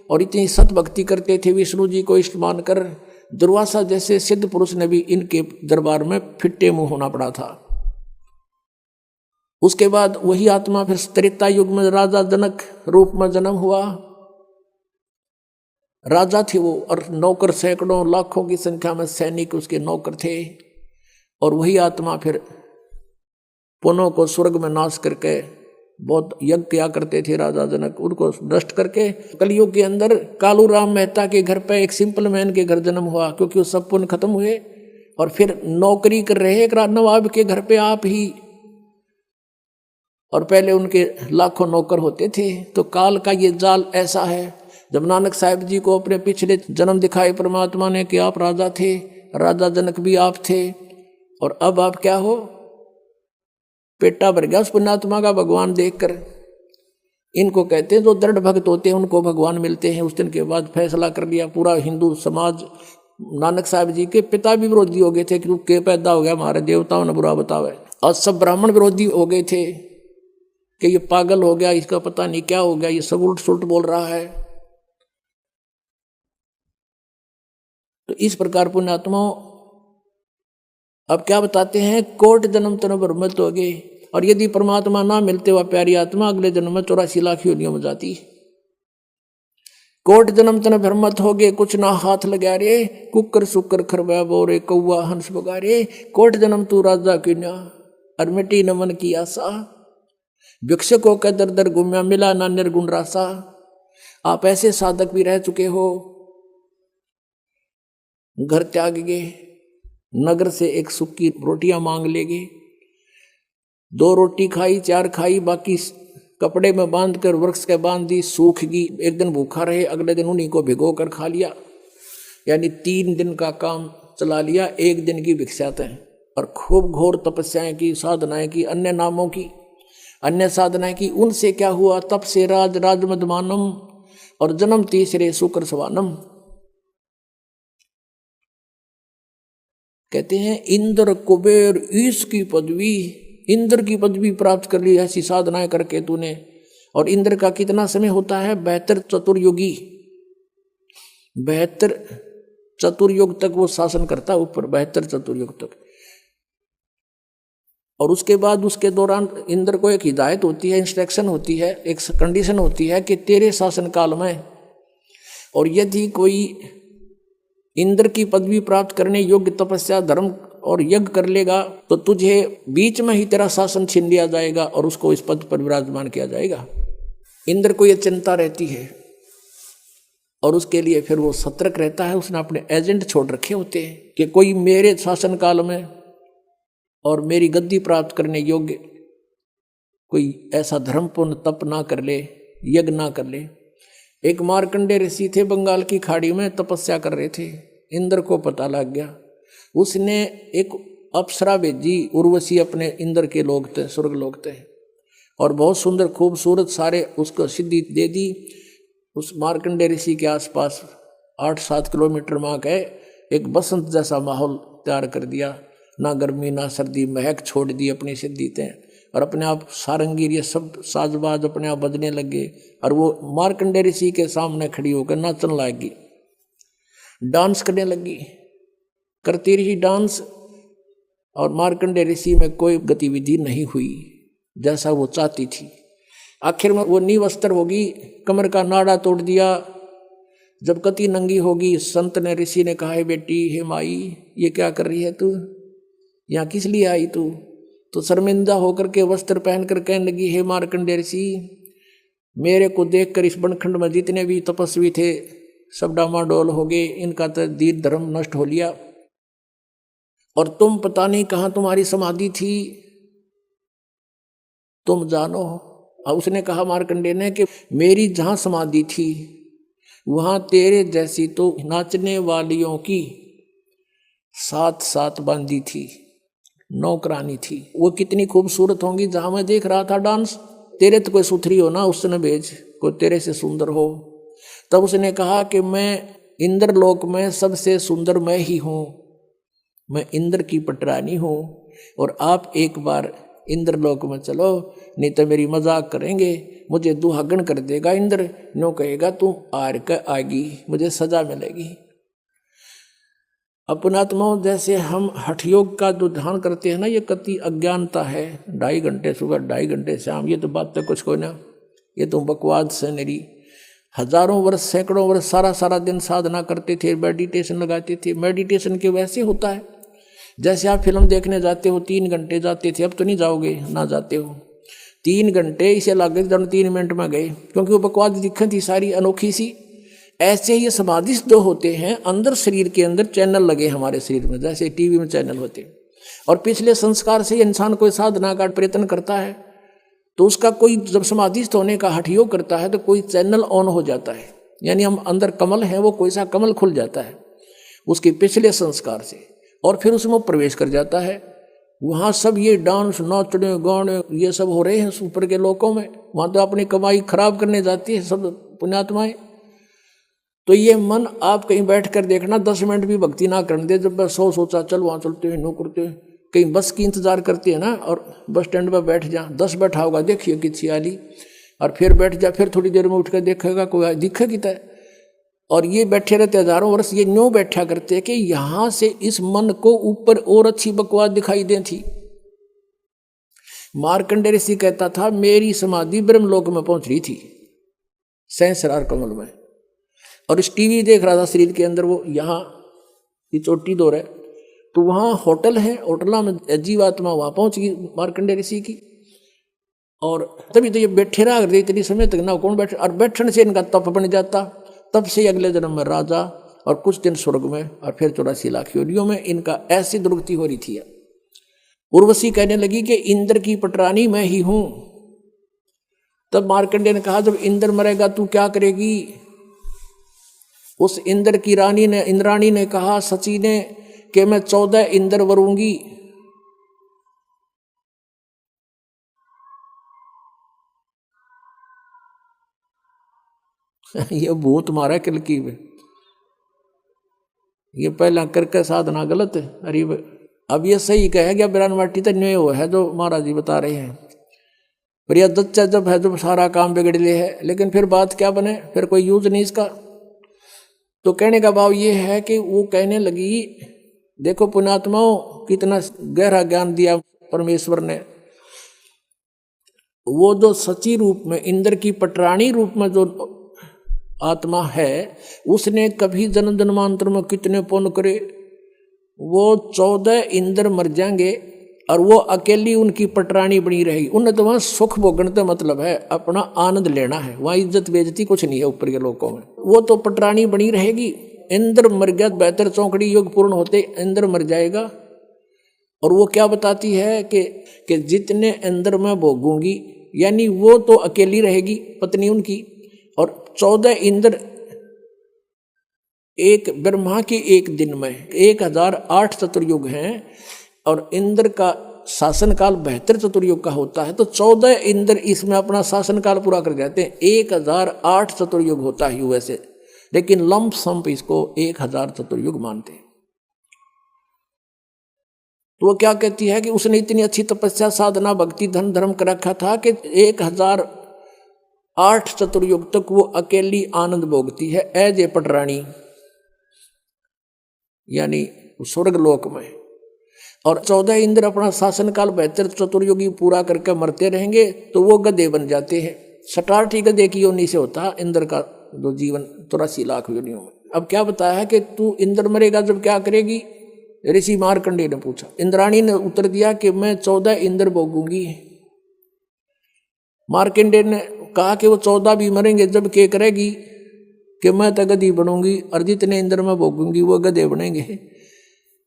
और इतनी सत भक्ति करते थे, विष्णु जी को इष्ट मानकर दुर्वासा जैसे सिद्ध पुरुष ने भी इनके दरबार में फिट्टे मुंह होना पड़ा था। उसके बाद वही आत्मा फिर त्रेता युग में राजा जनक रूप में जन्म हुआ। राजा थे वो, और नौकर सैकड़ों लाखों की संख्या में सैनिक उसके नौकर थे। और वही आत्मा फिर पुनों को स्वर्ग में नाश करके बहुत यज्ञ किया करते थे राजा जनक, उनको नष्ट करके कलयुग के अंदर कालू राम मेहता के घर पे एक सिंपल मैन के घर जन्म हुआ, क्योंकि वो सब पुण्य खत्म हुए। और फिर नौकरी कर रहे एक नवाब के घर पे आप ही, और पहले उनके लाखों नौकर होते थे। तो काल का ये जाल ऐसा है। जब नानक साहिब जी को अपने पिछले जन्म दिखाए परमात्मा ने कि आप राजा थे, राजा जनक भी आप थे, और अब आप क्या हो, पेटा भर गया उस पुण्यात्मा का भगवान देखकर। इनको कहते हैं जो दृढ़ भक्त होते हैं उनको भगवान मिलते हैं। उस दिन के बाद फैसला कर लिया पूरा हिंदू समाज। नानक साहिब जी के पिता भी विरोधी हो गए थे कि तू के पैदा हो गया, हमारे देवताओं ने बुरा बतावे। और सब ब्राह्मण विरोधी हो गए थे कि ये पागल हो गया, इसका पता नहीं क्या हो गया, ये सब उल्ट सुल्ट बोल रहा है। तो इस प्रकार पुण्यात्माओं अब क्या बताते हैं, कोट जन्म तन ब्रह्मत हो गए, और यदि परमात्मा ना मिलते वह प्यारी आत्मा अगले जन्म में 84 लाख योनियों में जाती। कोट जन्म तन ब्रह्मत हो गए, कुछ ना हाथ लगा रे, कुकर सुकर खरबा बोरे, कौआ हंस बगारे, कोट जन्म तू राजा क्यों और मिट्टी न मन की आशा, भिक्षुकों का दर दर गुम्या मिला ना निर्गुण रासा। आप ऐसे साधक भी रह चुके हो, घर त्याग गए, नगर से एक सूखी रोटियां मांग लेगे, 2 रोटी खाई 4 खाई, बाकी कपड़े में बांध कर वृक्ष के बांध दी, सूख गई। एक दिन भूखा रहे, अगले दिन उन्हीं को भिगो कर खा लिया, यानी 3 दिन का काम चला लिया, 1 दिन की भिक्षातें। और खूब घोर तपस्याएं की, साधनाएं की, अन्य नामों की, अन्य साधनाएं की। उनसे क्या हुआ, तप से राज राजमदमानम और जन्म तीसरे शुक्र सवानम। कहते हैं इंद्र कुबेर ईश की पदवी, इंद्र की पदवी प्राप्त कर ली ऐसी साधनाएं करके तूने। और इंद्र का कितना समय होता है, 72 चतुर्युगी, 72 चतुर्युग तक वो शासन करता है ऊपर, 72 चतुर्युग तक। और उसके बाद उसके दौरान इंद्र को एक हिदायत होती है, इंस्ट्रक्शन होती है, एक कंडीशन होती है कि तेरे शासन काल में, और यदि कोई इंद्र की पदवी प्राप्त करने योग्य तपस्या धर्म और यज्ञ कर लेगा तो तुझे बीच में ही तेरा शासन छीन लिया जाएगा और उसको इस पद पर विराजमान किया जाएगा। इंद्र को यह चिंता रहती है और उसके लिए फिर वो सतर्क रहता है। उसने अपने एजेंट छोड़ रखे होते हैं कि कोई मेरे शासन काल में और मेरी गद्दी प्राप्त करने योग्य कोई ऐसा धर्मपूर्ण तप ना कर ले, यज्ञ ना कर ले। एक मार्कंडे ऋषि थे, बंगाल की खाड़ी में तपस्या कर रहे थे। इंद्र को पता लग गया, उसने एक अप्सरा भेजी, उर्वशी अपने इंद्र के लोग थे, स्वर्ग लोग थे, और बहुत सुंदर खूबसूरत सारे उसको सिद्धि दे दी। उस मार्कंडे ऋषि के आसपास 8-7 किलोमीटर में गए, एक बसंत जैसा माहौल तैयार कर दिया, ना गर्मी ना सर्दी, महक छोड़ दी अपनी सिद्धि थे। और अपने आप सारंगीर ये सब साजबाज अपने आप बजने लगे, और वो मार्कंडे ऋषि के सामने खड़ी होकर नाचने लगी, डांस करने लगी, करती रही डांस। और मार्कंडे ऋषि में कोई गतिविधि नहीं हुई जैसा वो चाहती थी। आखिर में वो निवस्त्र होगी, कमर का नाड़ा तोड़ दिया। जब कति नंगी होगी, संत ने ऋषि ने कहा, बेटी हे माई, ये क्या कर रही है तू, यहाँ किस लिए आई तू? तो शर्मिंदा होकर के वस्त्र पहनकर कहने लगी, हे मार्कंडे ऋषि, मेरे को देखकर इस बनखंड में जितने भी तपस्वी थे सब डामाडोल हो गए, इनका तो दीन धर्म नष्ट हो लिया, और तुम पता नहीं कहाँ तुम्हारी समाधि थी, तुम जानो और उसने कहा मार्कंडेय ने कि मेरी जहाँ समाधि थी वहाँ तेरे जैसी तो नाचने वालियों की 7 बांधी थी, नौकरानी थी। वो कितनी खूबसूरत होंगी जहाँ मैं देख रहा था डांस। तेरे तो कोई सुथरी हो ना उससे न भेज, कोई तेरे से सुंदर हो। तब उसने कहा कि मैं इंद्रलोक में सबसे सुंदर मैं ही हूँ, मैं इंद्र की पटरानी हूँ, और आप एक बार इंद्रलोक में चलो, नहीं तो मेरी मजाक करेंगे, मुझे दुहागन कर देगा इंद्र, नो कहेगा तू आर का आगी, मुझे सजा मिलेगी। अपनात्माओं, जैसे हम हठ योग का जो ध्यान करते हैं ना, ये कति अज्ञानता है। 2.5 घंटे सुबह 2.5 घंटे शाम, ये तो बात तो कुछ कोई ना, ये तो बकवाद से मेरी। हजारों वर्ष सैकड़ों वर्ष सारा दिन साधना करते थे, मेडिटेशन लगाते थे। मेडिटेशन के वैसे होता है जैसे आप फिल्म देखने जाते हो, 3 घंटे जाते थे, अब तो नहीं जाओगे ना जाते हो। 3 घंटे इसे लगे जब 3 मिनट में गए, क्योंकि वो बकवाद दिक्कत थी सारी अनोखी सी। ऐसे ही समाधिस्थ जो होते हैं, अंदर शरीर के अंदर चैनल लगे हमारे शरीर में, जैसे टीवी में चैनल होते हैं, और पिछले संस्कार से इंसान कोई साधना का प्रयत्न करता है तो उसका कोई जब समाधिस्थ होने का हठ योग करता है तो कोई चैनल ऑन हो जाता है, यानी हम अंदर कमल है, वो कोई सा कमल खुल जाता है उसके पिछले संस्कार से, और फिर उसमें प्रवेश कर जाता है। वहाँ सब ये डांस नाचने गाने ये सब हो रहे हैं ऊपर के लोकों में, वहाँ तो अपनी कमाई खराब करने जाती है सब पुण्यात्माएं। तो ये मन आप कहीं बैठ कर देखना, 10 मिनट भी भक्ति ना करने दे। जब मैं सोचा चल वहाँ चलते हैं, नो करते हैं, कहीं बस की इंतजार करते हैं ना, और बस स्टैंड पर बैठ जा, 10 बैठा होगा देखिए किसी आली, और फिर बैठ जा, फिर थोड़ी देर में उठ कर देखेगा कोई दिखेगी तय। और ये बैठे रहते हजारों वर्ष, ये न्यों बैठा करते कि यहाँ से इस मन को ऊपर और अच्छी बकवास दिखाई दे थी। मार्कंडेय ऋषि कहता था मेरी समाधि ब्रह्मलोक में पहुंच रही थी, सहस्रार कमल में, और इस टीवी देख रहा था शरीर के अंदर, वो यहाँ ये चोटी दो रहे, तो वहाँ होटल है, होटला में जीवात्मा वहाँ पहुँच गई मार्कंडेय ऋषि की। और तभी तो ये बैठे रहा करते इतनी समय तक ना, कौन बैठे, और बैठने से इनका तप बन जाता, तब से अगले जन्म में राजा, और कुछ दिन स्वर्ग में, और फिर 84 लाख योनियों में इनका ऐसी दुर्गति हो रही थी। उर्वशी कहने लगी कि इंद्र की पटरानी मैं ही हूं। तब मार्कंडेय ने कहा जब इंद्र मरेगा तू क्या करेगी? उस इंद्र की रानी ने, इंद्राणी ने कहा सची ने कि मैं 14 इंद्र वरूंगी। ये भूत मारा किलकी में, ये पहला करके साधना गलत है। अरे अब ये सही कहेगा बिरान वाटी तो न्याय वो है जो महाराज जी बता रहे हैं। पर यह दच्चा जब है, जब सारा काम बिगड़ ले है, लेकिन फिर बात क्या बने, फिर कोई यूज नहीं इसका। तो कहने का भाव ये है कि वो कहने लगी देखो पुण्यात्माओं कितना गहरा ज्ञान दिया परमेश्वर ने। वो जो सची रूप में इंद्र की पटरानी रूप में जो आत्मा है, उसने कभी जन्म जन्मांतर में कितने पुण्य करे, वो 14 इंद्र मर जाएंगे और वो अकेली उनकी पटरानी बनी रहेगी। उन्हें तो वहां सुख भोगने का मतलब है, अपना आनंद लेना है, वहां इज्जत बेइज्जती कुछ नहीं है ऊपर के लोगों में। वो तो पटरानी बनी रहेगी। इंद्र मर गया, बेहतर चौकड़ी योग पूर्ण होते इंद्र मर जाएगा। और वो क्या बताती है कि जितने इंद्र में भोगूंगी, यानी वो तो अकेली रहेगी पत्नी उनकी, और 14 इंद्र एक ब्रह्मा के एक दिन में 1008 चतुर्युग हैं, और इंद्र का शासन काल 72 चतुर्युग का होता है। तो 14 इंद्र इसमें अपना शासन काल पूरा कर जाते हैं। 1008 चतुर्युग होता है वैसे, लेकिन लंप संप इसको 1000 चतुर्युग मानते हैं। तो वो क्या कहती है कि उसने इतनी अच्छी तपस्या साधना भक्ति धन धर्म कर रखा था कि 1008 चतुर्युग तक वो अकेली आनंद भोगती है एज ए पटरानी, यानी स्वर्ग लोक में। और 14 इंद्र अपना शासन काल 72 चतुर्युगी पूरा करके मरते रहेंगे, तो वो गधे बन जाते हैं। 67 गधे की योनि से होता इंद्र का जो जीवन 84 लाख योनियों में। अब क्या बताया है कि तू इंद्र मरेगा जब क्या करेगी? ऋषि मार्कंडेय ने पूछा। इंद्राणी ने उत्तर दिया कि मैं 14 इंद्र भोगूंगी। मार्कंडेय ने कहा कि वो 14 भी मरेंगे जब क्या करेगी कि मैं तो गधी बनूंगी, और जितने इंद्र में भोगूंगी वो गधे बनेंगे।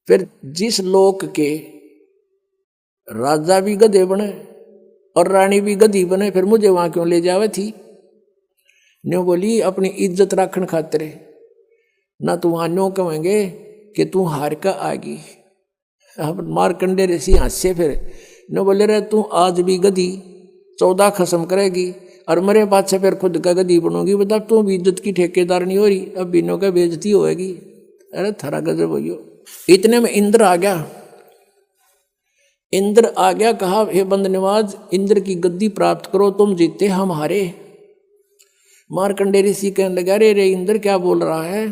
फिर जिस लोक के राजा भी गधे बने और रानी भी गधी बने, फिर मुझे वहां क्यों ले जावे थी। न्यो बोली अपनी इज्जत रखन खातिर ना, तू वहां न्यो कहेंगे कि तू हार का आगी। अब मारकंडे ऋषि हंसे, फिर न्यो बोले रे तू आज भी गधी 14 खत्म करेगी और मेरे पास से फिर खुद का गधी बनोगी, बता तू भी इज्जत की ठेकेदार नहीं हो रही, अब बिनो का बेइज्जती होगी। अरे थारा गजब हो। इतने में इंद्र आ गया। इंद्र आ गया, कहा हे बंदनवाज इंद्र की गद्दी प्राप्त करो, तुम जीते हम हारे। मारकंडे ऋषि कहने लगा रे इंद्र क्या बोल रहा है,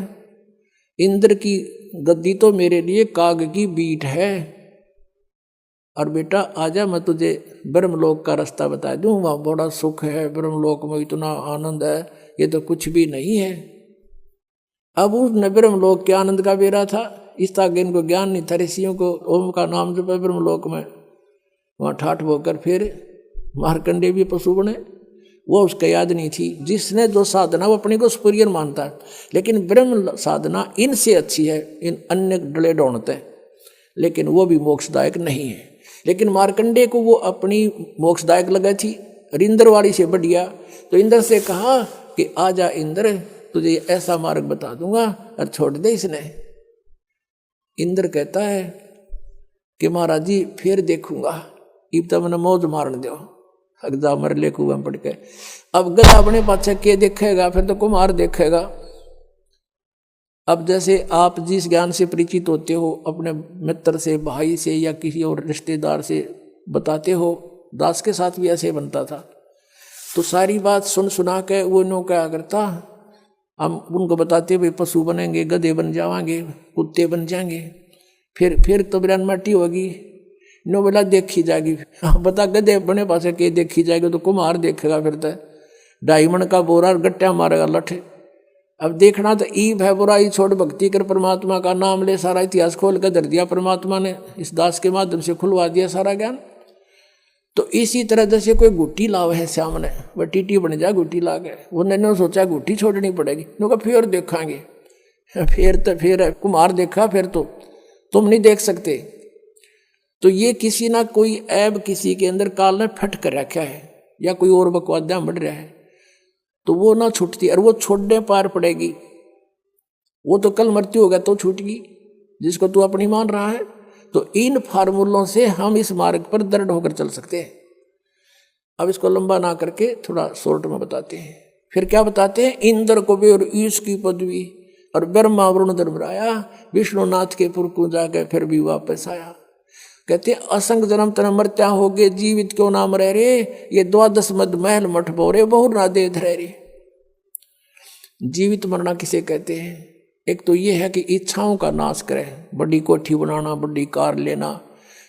इंद्र की गद्दी तो मेरे लिए काग की बीट है, और बेटा आजा मैं तुझे ब्रह्मलोक का रास्ता बता दूं, वहां बड़ा सुख है, ब्रह्मलोक में इतना आनंद है, ये तो कुछ भी नहीं है। अब उसने ब्रह्मलोक के आनंद का बेरा था, इस आगे इनको ज्ञान नहीं था, ऋषियों को ओम का नाम जब ब्रह्मलोक में वहाँ ठाठ होकर फिर मारकंडे भी पशु बने, वो उसका याद नहीं थी। जिसने जो साधना वो अपने को सुपीरियर मानता है, लेकिन ब्रह्म साधना इनसे अच्छी है, इन अन्य डले ढूंढते, लेकिन वो भी मोक्षदायक नहीं है। लेकिन मारकंडे को वो अपनी मोक्षदायक लगा थी, इंद्र वाली से बढ़िया। तो इंद्र से कहा कि आजा इंद्र तुझे ऐसा मार्ग बता दूंगा और छोड़ दे इसने। इंद्र कहता है कि महाराज जी फिर देखूंगा, इब तो मैंने मौज मारन दो, अगजा मर ले कुआं पड़ के। अब गधा अपने पाछे के देखेगा, फिर तो कुमार देखेगा। अब जैसे आप जिस ज्ञान से परिचित होते हो, अपने मित्र से, भाई से या किसी और रिश्तेदार से बताते हो, दास के साथ भी ऐसे बनता था। तो सारी बात सुन सुना के वो नो क्या करता, हम उनको बताते भाई पशु बनेंगे, गधे बन जाएंगे, कुत्ते बन जाएंगे, फिर तो बिरान माटी होगी। नो बोला देखी जाएगी, बता गधे बने पासे के देखी जाएगी, तो कुम्हार देखेगा, फिर तो डायमंड का बोरा गट्टा मारेगा लठे। अब देखना तो ईब है, बुराई छोड़ भक्ति कर, परमात्मा का नाम ले, सारा इतिहास खोल कर धर दिया परमात्मा ने, इस दास के माध्यम से खुलवा दिया सारा ज्ञान। तो इसी तरह जैसे कोई गुट्टी लाव है सामने, वह टीटी बन जाए गुट्टी ला के, उन्होंने सोचा गुट्टी छोड़नी पड़ेगी, नो कहा फिर देखांगे, फिर कुम्हार देखा, फिर तो तुम नहीं देख सकते। तो ये किसी ना कोई ऐब किसी के अंदर काल ने फट कर रखा है, या कोई और बकवादा बढ़ रहा है, तो वो ना छूटती, और वो छोड़ने पार पड़ेगी। वो तो कल मृत्यु होगा तो छूटेगी, जिसको तू अपनी मान रहा है। तो इन फार्मूलों से हम इस मार्ग पर दृढ़ होकर चल सकते हैं। अब इसको लंबा ना करके थोड़ा शॉर्ट में बताते हैं। फिर क्या बताते हैं, इंद्र को भी और ईश की पदवी, और ब्रह्मा वरुण धर्मराया विष्णुनाथ के पुर को जाकर फिर भी वापस आया। कहते असंग जन्म तन मरत्या हो गए, जीवित क्यों नाम रह रे, ये 12 मद महल मठ बोरे बहुर ना दे धरे रे। जीवित मरना किसे कहते हैं, एक तो ये है कि इच्छाओं का नाश करे, बड़ी कोठी बनाना, बड़ी कार लेना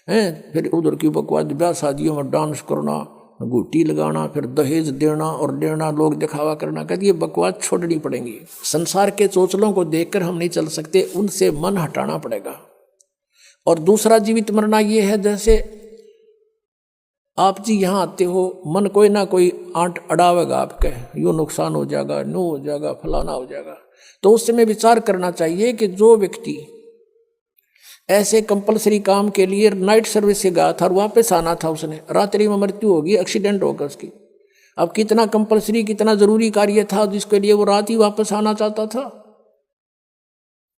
है, फिर उधर की बकवाद ब्याह शादियों में डांस करना, गुटी लगाना, फिर दहेज देना और लेना, लोग दिखावा करना, कहते ये बकवाद छोड़नी पड़ेंगी। संसार के चोचलों को देखकर हम नहीं चल सकते, उनसे मन हटाना पड़ेगा। और दूसरा जीवित मरना ये है, जैसे आप जी यहाँ आते हो, मन कोई ना कोई आंट अड़ावेगा आपके, यूँ नुकसान हो जाएगा, नो हो जाएगा, फलाना हो जाएगा। तो उस समय विचार करना चाहिए कि जो व्यक्ति ऐसे कंपलसरी काम के लिए नाइट सर्विस से गया था और वापस आना था, उसने रात्रि में मृत्यु होगी, एक्सीडेंट होगा उसकी। अब कितना कंपलसरी, कितना जरूरी कार्य था जिसके लिए वो रात ही वापस आना चाहता था।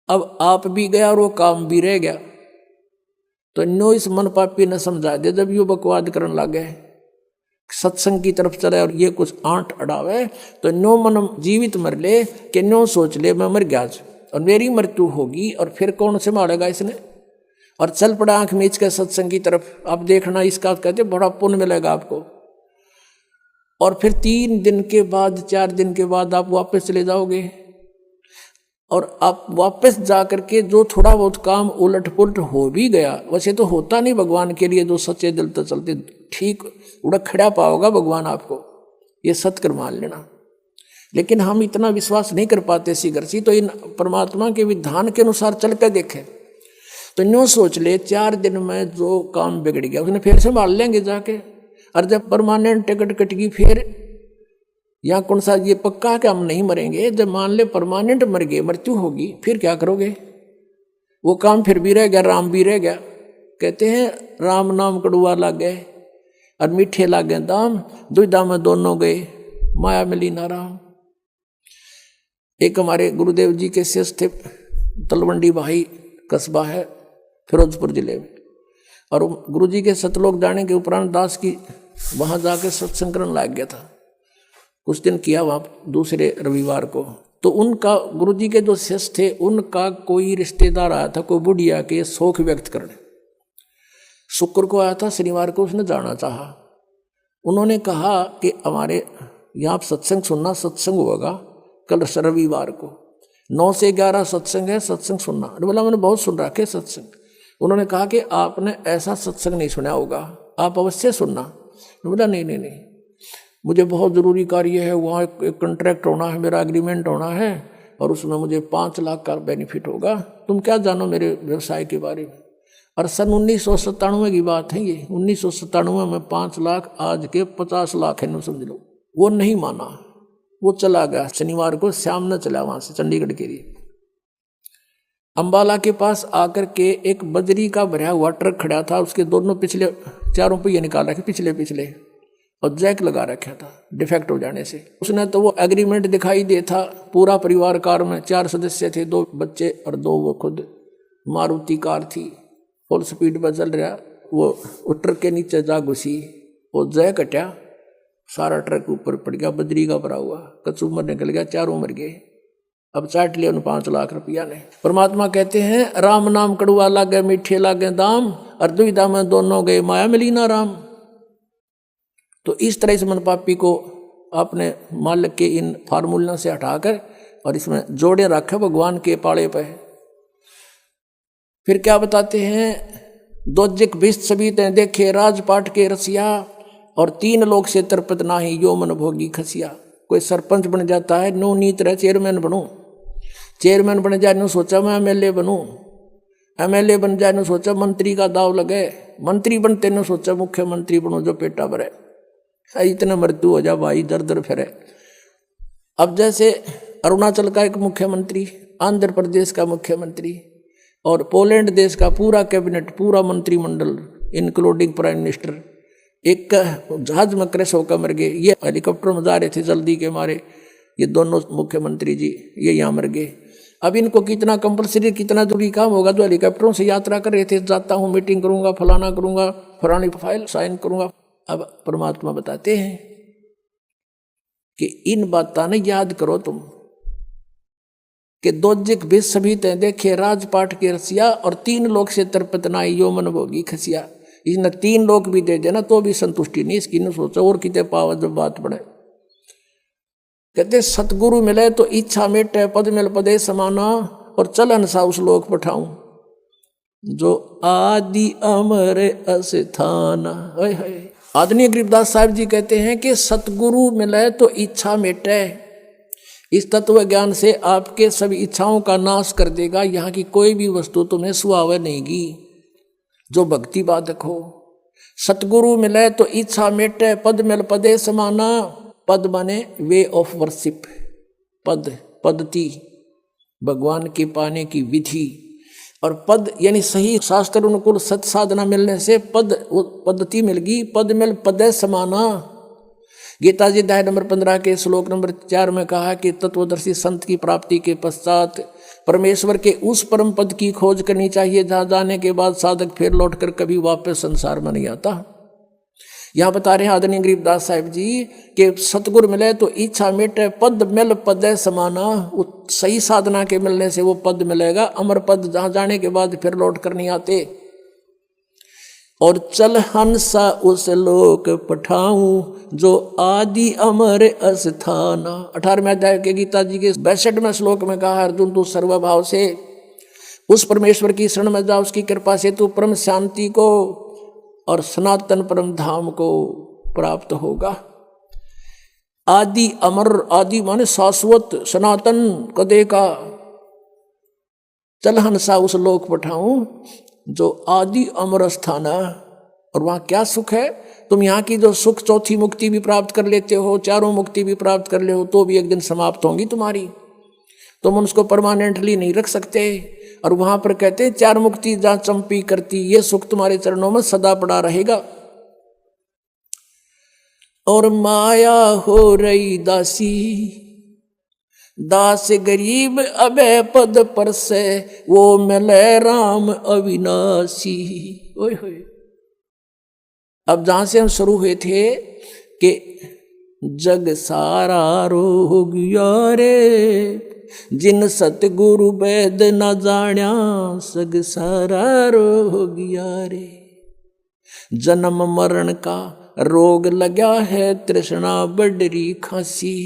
अब आप भी गया और वो काम भी रह गया। तो नो इस मन पापी ने समझा दे, जब यो बकवाद करने लगे, सत्संग की तरफ चले और ये कुछ आंट अड़ावे, तो नो मन जीवित मर ले कि नो सोच ले मैं मर गया और मेरी मृत्यु होगी, और फिर कौन संभालेगा इसने, और चल पड़ा आंख मीच के सत्संग की तरफ। आप देखना इसका कहते बड़ा पुण्य मिलेगा आपको। और फिर 3 दिन के बाद, 4 दिन के बाद आप वापस चले जाओगे, और आप वापस जा करके जो थोड़ा बहुत काम उलट पुलट हो भी गया, वैसे तो होता नहीं भगवान के लिए, जो सच्चे दिल तो चलते ठीक उड़क खड़ा पाओगा भगवान आपको, ये सत्कर मान लेना। लेकिन हम इतना विश्वास नहीं कर पाते शीघ्र सी, तो इन परमात्मा के विधान के अनुसार चल कर देखें। तो न्यों सोच ले 4 दिन में जो काम बिगड़ गया उसने फिर संभाल लेंगे जाके, और जब परमानेंट टिकट कटेगी फिर, या कौन सा ये पक्का कि हम नहीं मरेंगे, जब मान ले परमानेंट मर गए, मृत्यु होगी, फिर क्या करोगे, वो काम फिर भी रह गया, राम भी रह गया। कहते हैं राम नाम कड़ुआ लग गए, और मीठे लागे दाम, दुविधा में दोनों गए माया मिली ना राम। एक हमारे गुरुदेव जी के शिष्य थे, तलवंडी भाई कस्बा है फिरोजपुर जिले में, और गुरु जी के सतलोक जाने के उपरांत दास की वहाँ जाके सत्संग करने लग गया था। कुछ दिन किया वहाँ दूसरे रविवार को, तो उनका गुरु जी के जो शिष्य थे उनका कोई रिश्तेदार आया था, कोई बुढ़िया के शोक व्यक्त करने। शुक्र को आया था, शनिवार को उसने जाना चाहा। उन्होंने कहा कि हमारे यहाँ सत्संग सुनना, सत्संग होगा कल रविवार को 9 से 11 सत्संग है, सत्संग सुनना। बोला मैंने बहुत सुन रखे सत्संग। उन्होंने कहा कि आपने ऐसा सत्संग नहीं सुना होगा, आप अवश्य सुनना। बोला नहीं, मुझे बहुत ज़रूरी कार्य है, वहाँ एक कॉन्ट्रैक्ट होना है, मेरा एग्रीमेंट होना है, और उसमें मुझे 5 लाख का बेनिफिट होगा। तुम क्या जानो मेरे व्यवसाय के बारे में। और सन 1997 की बात है ये, 1997 में 5 लाख, आज के 50 लाख है, समझ लो। वो नहीं माना, वो चला गया। शनिवार को शाम न चला वहाँ से चंडीगढ़ के लिए। अंबाला के पास आकर के एक बजरी का भरा हुआ ट्रक खड़ा था, उसके दोनों पिछले 4 पहिए निकाल रखे, पिछले, और जैक लगा रखा था डिफेक्ट हो जाने से। उसने तो वो एग्रीमेंट दिखाई दे था, पूरा परिवार कार में 4 सदस्य थे, 2 बच्चे और 2 वो खुद। मारुति कार थी, फुल स्पीड पर चल रहा, वो ट्रक के नीचे जा घुसी, वो जैक हटा, सारा ट्रक ऊपर पड़ गया, बजरी का भरा हुआ, कचूमर निकल गया, 4 मर गए। अब चाट लिया उन 5 लाख रुपया ने। परमात्मा कहते हैं राम नाम कड़ुआ लागे मीठे लागे दाम, और दुविधा में दोनों गए माया मिली ना राम। तो इस तरह से मन पापी को अपने मालिक के इन फार्मूलों से हटाकर और इसमें जोड़े रखे भगवान के पाले पे। फिर क्या बताते हैं, दोजिक भिष्ट सभी ते देखे राजपाट के रसिया, और 3 लोग से तरपत नाही यो मन भोगी खसिया। कोई सरपंच बन जाता है, नो नीत रहे चेयरमैन बनूं, चेयरमैन बन जाए नो सोचा मैं एमएलए बनूं, एमएलए बन जाए नो सोचा मंत्री का दाव लगे, मंत्री बनते नो सोचा मुख्यमंत्री बनूं जो पेटा भरे। इतना मृत्यु हो जा भाई, दर दर फिरे। अब जैसे अरुणाचल का एक मुख्यमंत्री, आंध्र प्रदेश का मुख्यमंत्री, और पोलैंड देश का पूरा कैबिनेट, पूरा मंत्रिमंडल इंक्लूडिंग प्राइम मिनिस्टर एक जहाज में क्रैश होकर मर गए। ये हेलीकॉप्टर में जा रहे थे जल्दी के मारे, ये दोनों मुख्यमंत्री जी ये यहाँ मर गए। अब इनको कितना कंपलसरी, कितना जरूरी काम होगा, जो हेलीकॉप्टरों से यात्रा कर रहे थे, जाता हूँ मीटिंग करूंगा, फलाना करूंगा, फलानी फाइल साइन करूंगा। अब परमात्मा बताते हैं कि इन बातों ने याद करो तुम, कि दोजिक भी सभी ते देखे राजपाट के रसिया, और 3 लोग से तरपत नाई यो मन भोगी खसिया। इसने 3 लोग भी दे देना तो भी संतुष्टि नहीं इसकी, न सोचा और कितने पावा जब बात बढ़े। कहते सतगुरु मिले तो इच्छा मेटे, पद मिल पदे समाना, और चलन सा उस लोक पठाऊं जो आदि अमर अस्थाना। आदरणीय गरीबदास साहब जी कहते हैं कि सतगुरु मिले तो इच्छा मेटे। इस तत्व ज्ञान से आपके सभी इच्छाओं का नाश कर देगा। यहाँ की कोई भी वस्तु तुम्हें सुहावे नहींगी जो भक्ति बाधक हो। सतगुरु मिले तो इच्छा मेटे, पद मिल पदे समाना। पद माने वे ऑफ वर्शिप, पद पद्धति, भगवान के पाने की विधि। और पद यानी सही शास्त्र अनुकूल सत साधना मिलने से पद पद्धति मिल गई। पद मिल पदे समाना। गीता जी अध्याय नंबर 15 के श्लोक नंबर 4 में कहा कि तत्वदर्शी संत की प्राप्ति के पश्चात परमेश्वर के उस परम पद की खोज करनी चाहिए जहाँ जाने के बाद साधक फिर लौटकर कभी वापस संसार में नहीं आता। यहाँ बता रहे हैं आदरणीय गरीबदास साहिब जी कि सतगुरु मिले तो इच्छा मिटे, पद मिल पदे समाना। सही साधना के मिलने से वो पद मिलेगा, अमर पद, जहाँ जाने के बाद फिर लौट कर नहीं आते। और चल हंसा उस लोक पठाऊं जो आदि अमर अस्थाना। 18वें अध्याय के गीता जी के 62वें श्लोक में कहा, अर्जुन तू सर्वभाव से उस परमेश्वर की शरण में जा, उसकी कृपा से तू परम शांति को और सनातन परम धाम को प्राप्त होगा। आदि अमर, आदि माने शाश्वत, सनातन कदे का। चल हंसा उस लोक पठाऊं जो आदि अमर स्थाना। और वहाँ क्या सुख है? तुम यहाँ की जो सुख, चौथी मुक्ति भी प्राप्त कर लेते हो, चारों मुक्ति भी प्राप्त कर ले हो, तो भी एक दिन समाप्त होंगी तुम्हारी। तुम उसको परमानेंटली नहीं रख सकते। और वहाँ पर कहते हैं 4 मुक्ति जहाँ चंपी करती, ये सुख तुम्हारे चरणों में सदा पड़ा रहेगा। और माया हो रही दासी, दास गरीब अबे पद पर से, वो मिले राम अविनाशी। ओए होए। अब जहां से हम शुरू हुए थे कि जग सारा रोग यारे, जिन सतगुरु वेद न जाण्या, सग सारा रोग यारे। जन्म मरण का रोग लगा है, तृष्णा बडरी खांसी,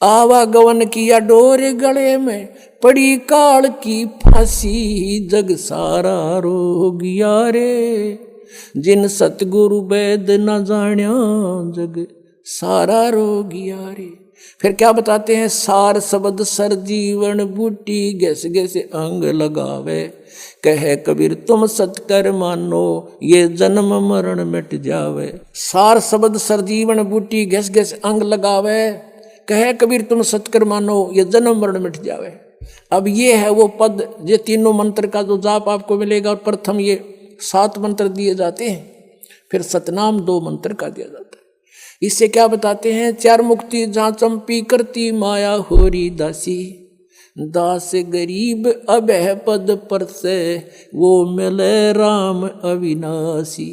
आवागवन किया डोर गले में, पड़ी काल की फांसी। जग सारा रोग यारे, जिन सतगुरु वेद न जाण्या, जग सारा रोग यारे। फिर क्या बताते हैं, सार शब्द सर जीवन बूटी, गैस गैस अंग लगावे, कहे कबीर तुम सत्कर मानो, ये जन्म मरण मिट जावे। सार शब्द सर जीवन बूटी, गैस गैस अंग लगावे, कहे कबीर तुम सत्कर मानो, ये जन्म मरण मिट जावे। अब ये है वो पद, ये तीनों मंत्र का जो जाप आपको मिलेगा। और प्रथम ये 7 मंत्र दिए जाते हैं, फिर सतनाम 2 मंत्र का दिया जाता है। इससे क्या बताते हैं, 4 मुक्ति जहाँ चंपी करती माया होरी दासी, दास गरीब अबह पद पर से, वो मिले राम अविनाशी।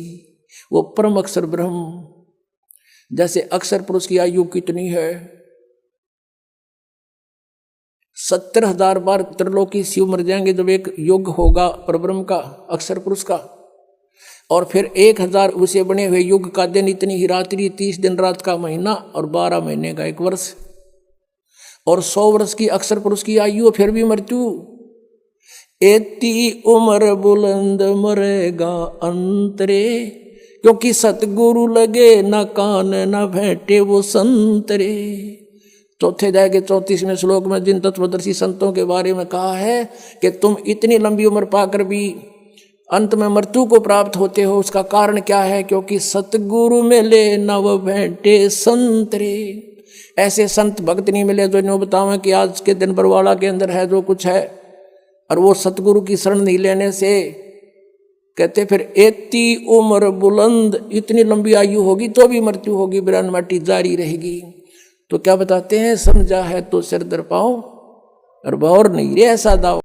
वो परम अक्षर ब्रह्म, जैसे अक्षर पुरुष की आयु कितनी है, 70,000 बार त्रिलोकी शिव मर जाएंगे जब एक युग होगा परब्रह्म का, अक्षर पुरुष का। और फिर 1000 उसे बने हुए युग का दिन, इतनी ही रात्रि, 30 दिन रात का महीना, और 12 महीने का 1 वर्ष, और 100 वर्ष की अक्षर पुरुष की आयु, फिर भी मृत्यु। एती उम्र बुलंद मरेगा अंतरे, क्योंकि सतगुरु लगे न कान न भेंटे वो संतरे। चौथे अध्याय के 34वें श्लोक में जिन तत्वदर्शी संतों के बारे में कहा है कि तुम इतनी लंबी उम्र पाकर भी अंत में मृत्यु को प्राप्त होते हो, उसका कारण क्या है, क्योंकि सतगुरु मिले नव भेंटे संतरे। ऐसे संत भक्त नहीं मिले जो इन्हों बतावें कि आज के दिन बरवाड़ा के अंदर है जो कुछ है, और वो सतगुरु की शरण नहीं लेने से। कहते फिर एती उम्र बुलंद, इतनी लंबी आयु होगी तो भी मृत्यु होगी, बिरान माटी जारी रहेगी। तो क्या बताते हैं, समझा है तो सिर दर पाओ, और बौर नहीं रे ऐसा दाव।